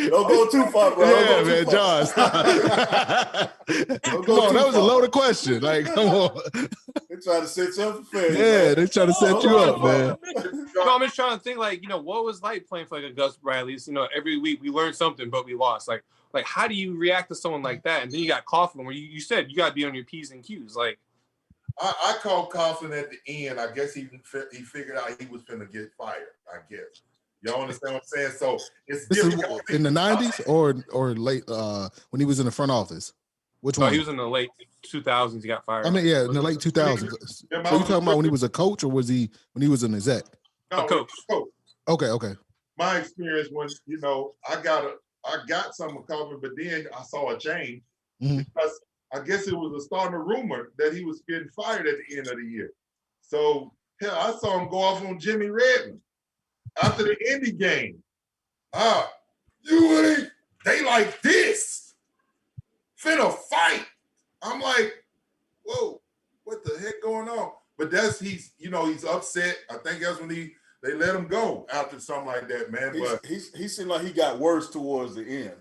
Don't go too far, bro. Yeah, man, John. Come on, that was a loaded question. Like, come on. They trying to set you up for failure. Yeah, they trying to set you up, man. I'm just trying to think, what it was like playing for a Gus Bradley. Every week we learned something, but we lost. Like how do you react to someone like that? And then you got Coughlin, where you said you got to be on your P's and Q's. Like, I called Coughlin at the end. I guess he figured out he was finna get fired. I guess y'all understand what I'm saying. So it's difficult. In the 90s or late when he was in the front office. Which one? He was in the late 2000s. He got fired. I mean, yeah, in the late 2000s. So you talking about when he was a coach, or was he when he was an exec? No, a coach. Okay. My experience when I got some of Coughlin, but then I saw a change because I guess it was a starting rumor that he was getting fired at the end of the year. So hell, I saw him go off on Jimmy Redmond after the Indy game. They like this. Finna fight. I'm like, whoa, what the heck going on? But he's upset. I think that's when they let him go after something like that, man. But he seemed like he got worse towards the end.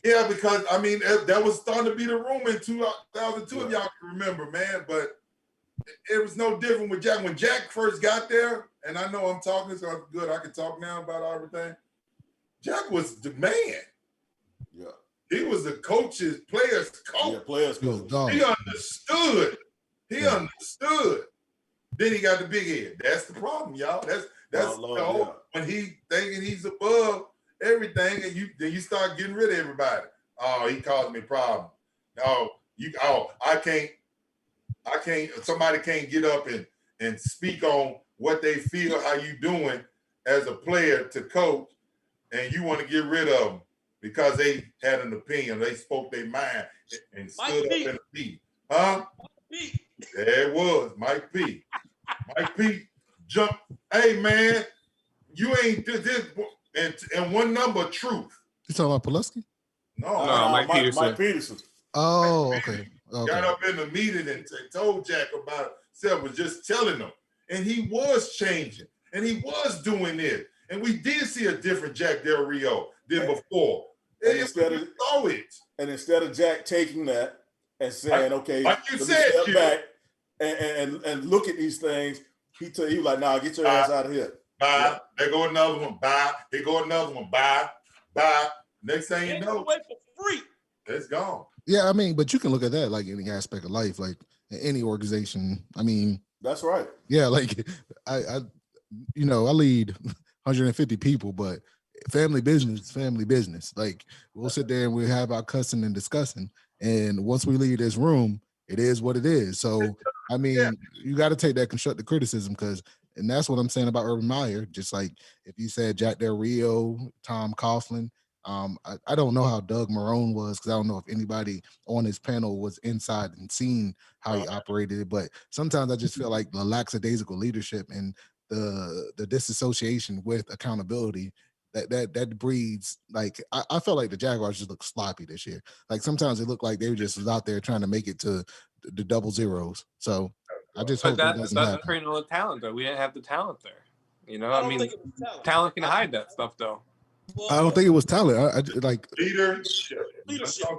Yeah, because I mean that was starting to be the rumor in 2002, if y'all can remember, man. But it was no different with Jack. When Jack first got there, and I know I'm talking, so I'm good. I can talk now about everything. Jack was the man. Yeah. He was the player's coach. Yeah, player's coach. He understood. Understood. Then he got the big head. That's the problem, y'all. That's when he thinking he's above everything, and you start getting rid of everybody. Oh, he caused me problem. I can't. Somebody can't get up and speak on what they feel, how you doing as a player to coach, and you want to get rid of them because they had an opinion, they spoke their mind and stood up in the beat. Huh? There it was, Mike P. Mike P. jumped. Hey man, you ain't did this. And one number of truth. You talking about Pulaski? No, Mike Peterson. Mike Peterson. Oh, okay. Got up in the meeting and told Jack about himself, was just telling him. And he was changing. And he was doing it. And we did see a different Jack Del Rio than before. And instead of Jack taking that and saying, okay, like you said, step back and look at these things, he was like, nah, get your ass out of here. Bye. There go another one. Bye. There go another one. Bye. Bye. Next thing you know, away for free. It's gone. Yeah, I mean, but you can look at that like any aspect of life, like any organization. I mean, that's right. Yeah, like I lead 150 people, but family business. Like we'll sit there and we'll have our cussing and discussing, and once we leave this room, it is what it is. So I mean, you got to take that constructive criticism and that's what I'm saying about Urban Meyer. Just like if you said Jack Del Rio, Tom Coughlin. I don't know how Doug Marrone was because I don't know if anybody on his panel was inside and seen how he operated it. But sometimes I just feel like the lackadaisical leadership and the disassociation with accountability that breeds, like I felt like the Jaguars just looked sloppy this year. Like sometimes it looked like they were just out there trying to make it to the double zeros. So I just hope that doesn't happen. That's creating all the talent though. We didn't have the talent there. I mean, talent can hide that stuff though. Well, I don't think it was talent. I like leadership.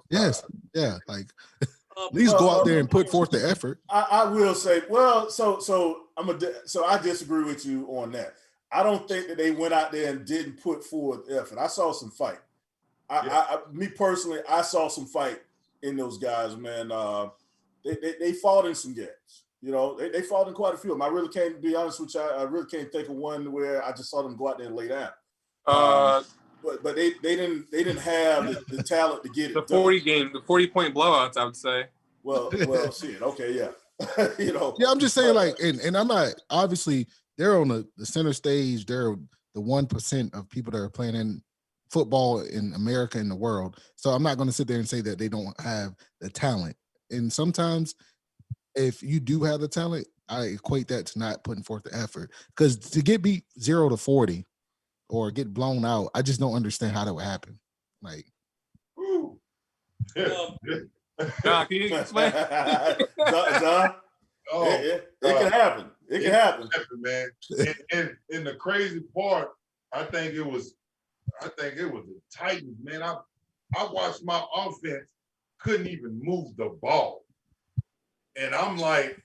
Yes, yeah. Like at least go out there and put forth the effort. I will say, well, so I disagree with you on that. I don't think that they went out there and didn't put forth effort. I saw some fight. Me personally, I saw some fight in those guys, man. They fought in some games. They fought in quite a few of them. I really can't be honest with you. I really can't think of one where I just saw them go out there and lay down. But they didn't have the talent to get it. The 40-point blowouts, I would say. Well, shit. Okay, yeah. Yeah, I'm just saying, like, and I'm not, obviously they're on the center stage. They're the 1% of people that are playing in football in America and the world. So I'm not going to sit there and say that they don't have the talent. And sometimes if you do have the talent, I equate that to not putting forth the effort. Because to get beat 0-40 or get blown out, I just don't understand how that would happen. Like, Nah, can you explain? John? Oh, It can happen. It can happen, man. And the crazy part, I think it was the Titans, man. I watched my offense couldn't even move the ball, and I'm like,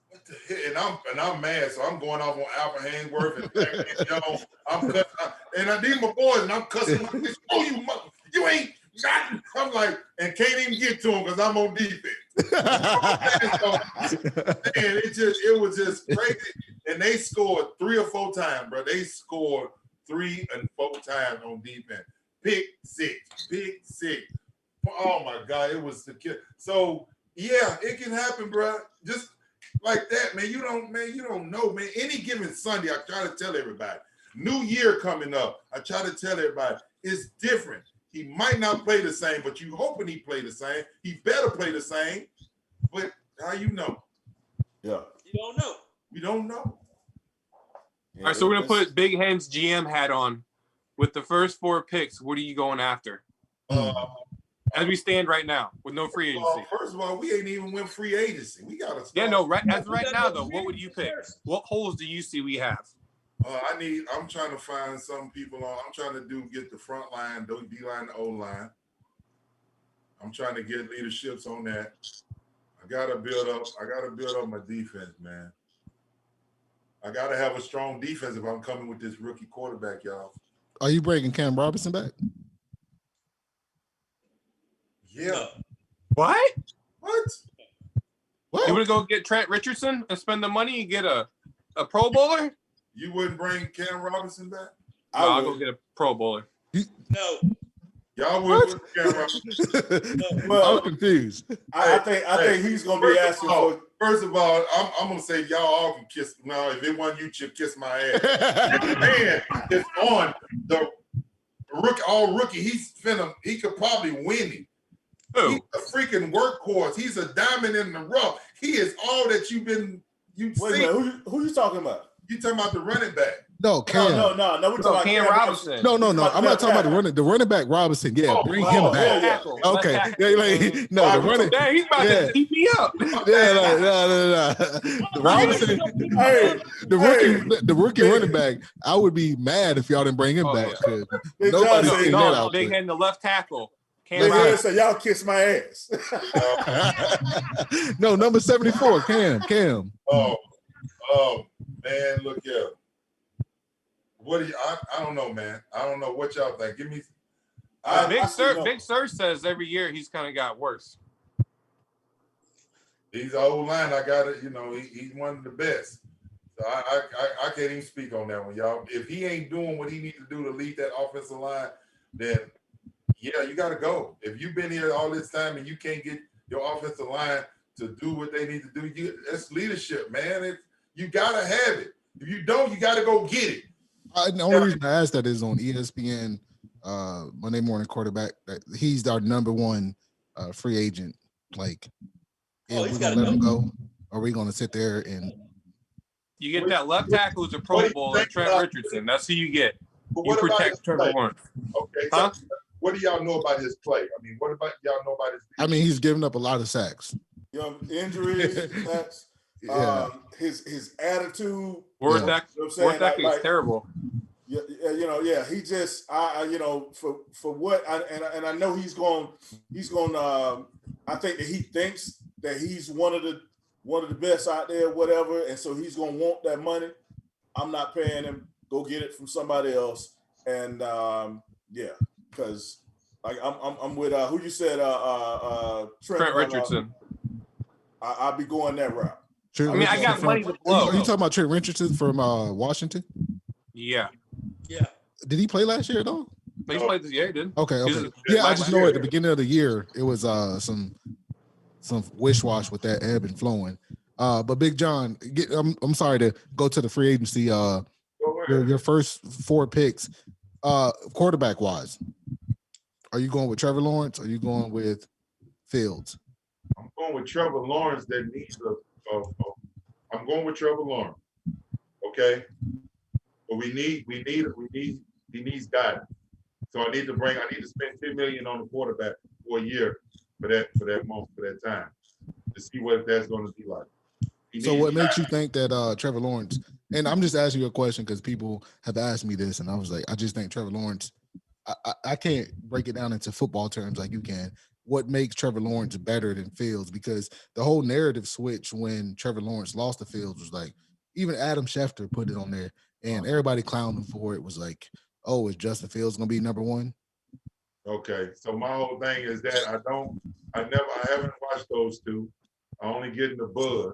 what the hell? And I'm mad, so I'm going off on Alfred Haynesworth and Jones. I'm cussing, and I need my boys, and I'm cussing. Oh, you ain't. I'm like, and can't even get to him because I'm on defense. So, man, it was just crazy. And they scored 3 or 4 times, bro. They scored 3 and 4 times on defense. Pick six. Oh my God, it was the kid. So yeah, it can happen, bro. Just like that, man. You don't know, man. Any given Sunday, I try to tell everybody. New Year coming up, I try to tell everybody it's different. He might not play the same, but you hoping he play the same. He better play the same. But how you know? Yeah. You don't know. We don't know. All right, so we're gonna put Big Hen's GM hat on. With the first 4 picks, what are you going after? As we stand right now, with no free agency. First of all, we ain't even win free agency. We gotta start. Yeah, no. Right now, though, what would you pick? What holes do you see we have? I'm trying to find some people on. I'm trying to get the front line, the D line, the O line. I'm trying to get leaderships on that. I gotta build up my defense, man. I gotta have a strong defense if I'm coming with this rookie quarterback, y'all. Are you bringing Cam Robinson back? Yeah. What? What? You want to go get Trent Richardson and spend the money and get a Pro Bowler? You wouldn't bring Cam Robinson back? No, I'll go get a Pro Bowler. No. Y'all wouldn't bring Cam Robinson. I'm confused. I think he's gonna be asking for. First of all, I'm gonna say y'all all can kiss. No, if it wasn't you, Chip, kiss my ass. This man is on the rookie. He could probably win it. Who? He's a freaking workhorse. He's a diamond in the rough. He is all that you've seen. Wait a minute, who you talking about? You talking about the running back? No, Cam. No. We're talking about Cam Robinson. No. I'm not talking about the running back Robinson. Yeah, bring him back. Yeah. Okay. The running. Dang, he's about to keep me up. Yeah, no. The Robinson, the rookie running back. I would be mad if y'all didn't bring him back. Yeah. Nobody's seen that out Big there. Hen, the left tackle. Big Hen said, y'all kiss my ass. No, number 74, Cam. Oh, man, look here. What do you? I don't know, man. I don't know what y'all think. Give me. Big Sir says every year he's kind of got worse. He's an old line. I got it. He's one of the best. So I can't even speak on that one, y'all. If he ain't doing what he needs to do to lead that offensive line, then yeah, you got to go. If you've been here all this time and you can't get your offensive line to do what they need to do, that's leadership, man. You got to have it. If you don't, you got to go get it. The only reason I asked that is on ESPN Monday Morning Quarterback. He's our number 1 free agent. Like, we're gonna let him go. Or are we gonna sit there and you get that left tackle who's a Pro Bowler, Trent Richardson? That's who you get. You protect Trevor Lawrence. Okay. Huh? So what do y'all know about his play? I mean, what about y'all know about his? I mean, he's given up a lot of sacks. Injuries, sacks. Yeah. His attitude. Work ethic is terrible. Yeah, he just for what I know he's going I think that he thinks that he's one of the best out there, whatever, and so he's gonna want that money. I'm not paying him. Go get it from somebody else. And because like I'm with who you said Trent Richardson. I'll be going that route. I got money to blow. Are you talking about Trent Richardson from Washington? Yeah. Yeah. Did he play last year at all? He played this year, he did. Okay. Yeah, I just know at the beginning of the year it was some wish-wash with that ebb and flowing. But Big John, I'm sorry to go to the free agency. Your first 4 picks. Quarterback wise, are you going with Trevor Lawrence? Or are you going with Fields? I'm going with Trevor Lawrence. That needs I'm going with Trevor Lawrence. Okay, but he needs guidance. So I need to spend $10 million on the quarterback for a year for that time to see what that's going to be like. So what makes you think that Trevor Lawrence, and I'm just asking you a question because people have asked me this, and I was like, I just think Trevor Lawrence, I can't break it down into football terms like you can. What makes Trevor Lawrence better than Fields? Because the whole narrative switch when Trevor Lawrence lost to Fields was like, even Adam Schefter put it on there, and everybody clowned him for it. Was like, oh, is Justin Fields going to be number one? Okay, so my whole thing is that I haven't watched those two. I only get in the buzz.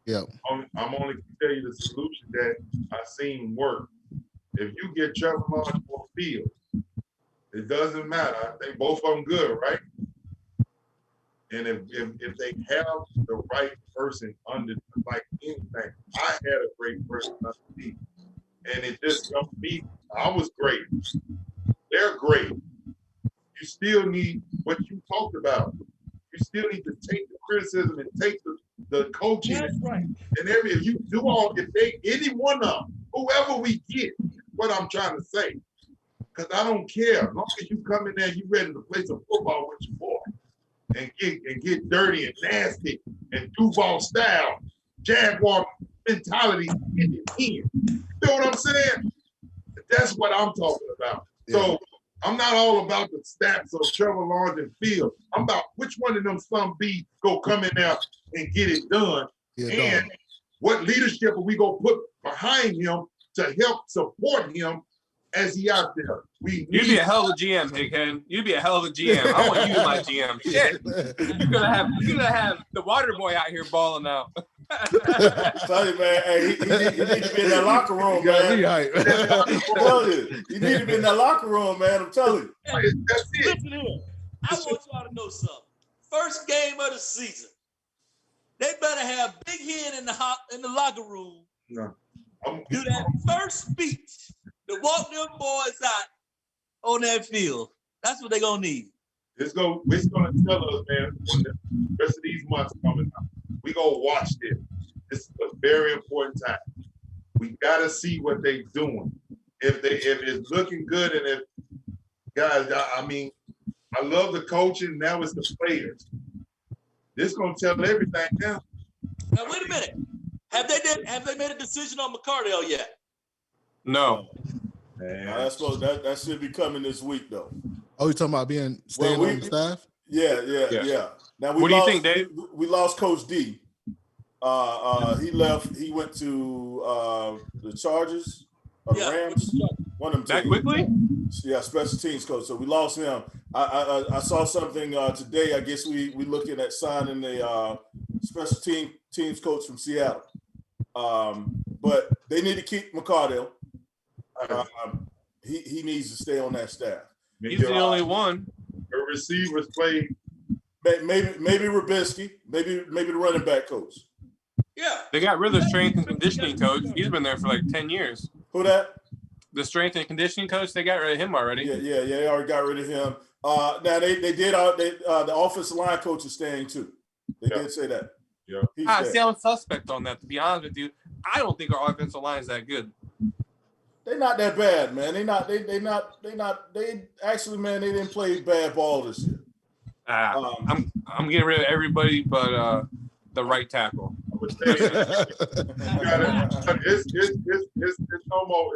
Yeah. I'm only to tell you the solution that I've seen work. If you get Trevor Lawrence on field, it doesn't matter. They both of them good, right? And if they have the right person under, like anything, I had a great person under me, and it just helped me. I was great. They're great. You still need what you talked about. You still need to take the criticism and take the coaching. That's right. And if you do if any one of them, whoever we get, what I'm trying to say, because I don't care. As long as you come in there, you ready to play some football with your boy and get dirty and nasty and Duval style, Jaguar mentality in it in. You know what I'm saying? That's what I'm talking about. Yeah. So I'm not all about the stats of Trevor Lawrence and Fields. I'm about which one of them some B go come in there and get it done. Yeah, and what leadership are we going to put behind him to help support him as he out there? You'd be a hell of a GM, Hickhead. You'd be a hell of a GM. I want you in my GM. Shit. You're gonna have the water boy out here balling out. Tell you, man, hey, he need to be in that locker room, man. You need to be in that locker room, man. I'm telling you. Hey, that's it. Listen here. I want y'all to know something. First game of the season. They better have Big Head in the locker room. No. Do that first speech to walk them boys out on that field. That's what they're gonna need. It's gonna tell us, man, when the rest of these months coming up. We gonna watch this. This is a very important time. We gotta see what they're doing. If it's looking good, and if guys, I mean, I love the coaching. Now it's the players. This gonna tell everything now. Now wait a minute. Have they made a decision on McCardell yet? No. Man. That should be coming this week, though. Oh, you talking about staying on the staff? Yeah. Now what do you think, Dave? We lost Coach D. He left. He went to the Chargers or the Rams. One of them. That quickly? Yeah, special teams coach. So we lost him. I saw something today. I guess we looking at signing a special teams coach from Seattle. But they need to keep McCardell. He needs to stay on that staff. He's the only one. The receivers play. Maybe Rubisky. Maybe the running back coach. Yeah. They got rid of the strength and conditioning coach. He's been there for like 10 years. Who that? The strength and conditioning coach. They got rid of him already. Yeah. They already got rid of him. Now they did. The offensive line coach is staying too. They did say that. Yeah. I sound suspect on that. To be honest with you, I don't think our offensive line is that good. They're not that bad, man. They actually, man, they didn't play bad ball this year. I'm getting rid of everybody but the right tackle. It's no more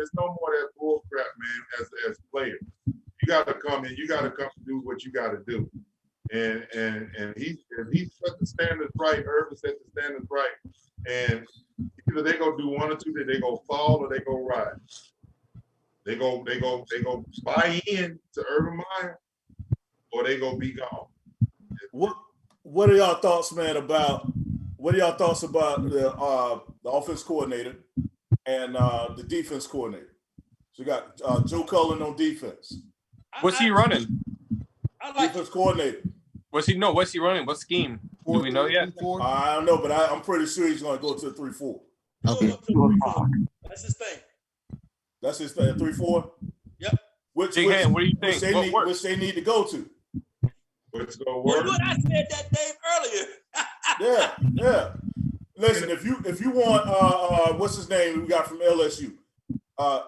that bull crap, man. As players, you got to come in. You got to come and do what you got to do. And he set the standards right. Urban set the standards right. And either they go do one or two. They go fall or they go ride. They go buy in to Urban Meyer, or they go be gone. What are y'all thoughts, man? About the offense coordinator and the defense coordinator? So you got Joe Cullen on defense. What's he running? Defense coordinator. What's he running? What scheme? Do we know yet? I don't know, but I'm pretty sure he's going to go to a 3-4. Okay. That's his thing. That's his thing. 3-4. Yep. Big Hen, what do you think? Which they need to go to. What's gonna Well, work? what I said that Dave earlier. Yeah. Listen, if you want what's his name we got from LSU?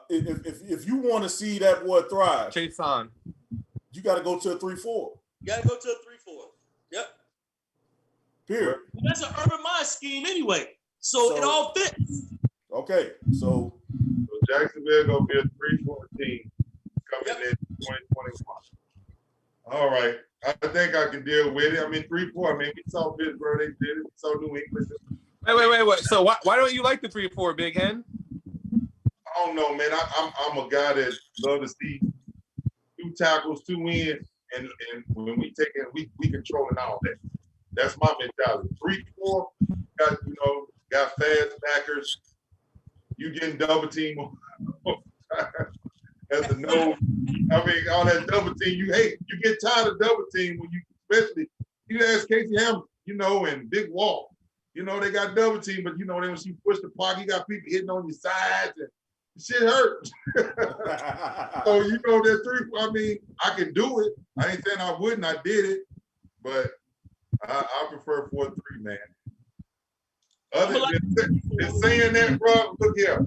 If you want to see that boy thrive, Chase on. you got to go to a 3-4. You gotta go to a 3-4. Yep. Period. Well, that's an urban mind scheme anyway. So it all fits. Okay, so Jacksonville gonna be a 3-4 team coming in 2021. All right. I think I can deal with it. I mean, 3-4. I mean, we saw Pittsburgh, they did it. We saw New England. Wait. So why don't you like the 3-4, Big Hen? I don't know, man. I'm a guy that love to see 2 tackles, 2 wins, and when we take it, we controlling all that. That's my mentality. 3-4, got fast backers. You getting double team as the nose. I mean, all that double team you hate. You get tired of double team when especially you ask Casey Hamilton, and Big Wall. They got double team, but when you push the pocket, you got people hitting on your sides and shit hurts. So that 3. I mean, I can do it. I ain't saying I wouldn't. I did it, but I prefer 4-3, man. Other than saying that, bro, look here.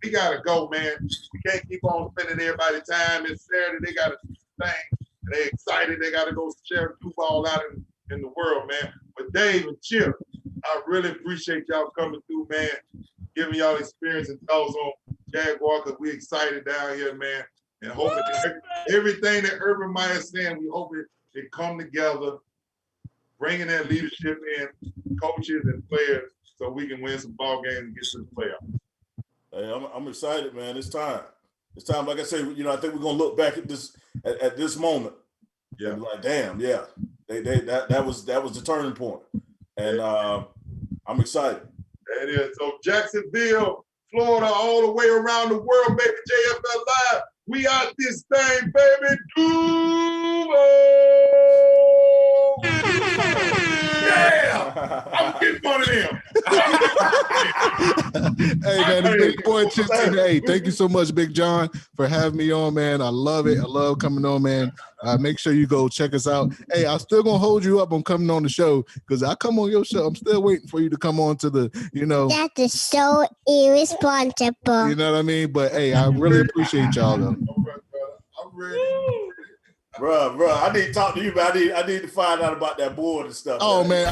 We gotta go, man. We can't keep on spending everybody's time. It's Saturday. They gotta do the thing. They excited. They gotta go share the ball out in the world, man. But Dave and Chip, I really appreciate y'all coming through, man. Giving y'all experience and thoughts on Jaguar, because we excited down here, man. And hoping that everything that Urban Meyer is saying, we hope it come together, bringing that leadership in, coaches and players, so we can win some ball games and get to the playoffs. Hey, I'm excited, man. It's time. It's time. Like I say, I think we're gonna look back at this moment. Yeah. And be like, damn, yeah. That was the turning point. And I'm excited. That is. So Jacksonville, Florida, all the way around the world, baby. JFL Live. We out this thing, baby. Yeah! I'm getting one of them. Hey, man, it's Big Boy Chip. Hey, thank you so much, Big John, for having me on, man. I love it. I love coming on, man. Make sure you go check us out. Hey, I'm still going to hold you up on coming on the show, because I come on your show. I'm still waiting for you to come on to the, That is so irresponsible. You know what I mean? But, hey, I really appreciate y'all, though. I'm ready. Bro, I need to talk to you, man. I need to find out about that board and stuff. Oh, man.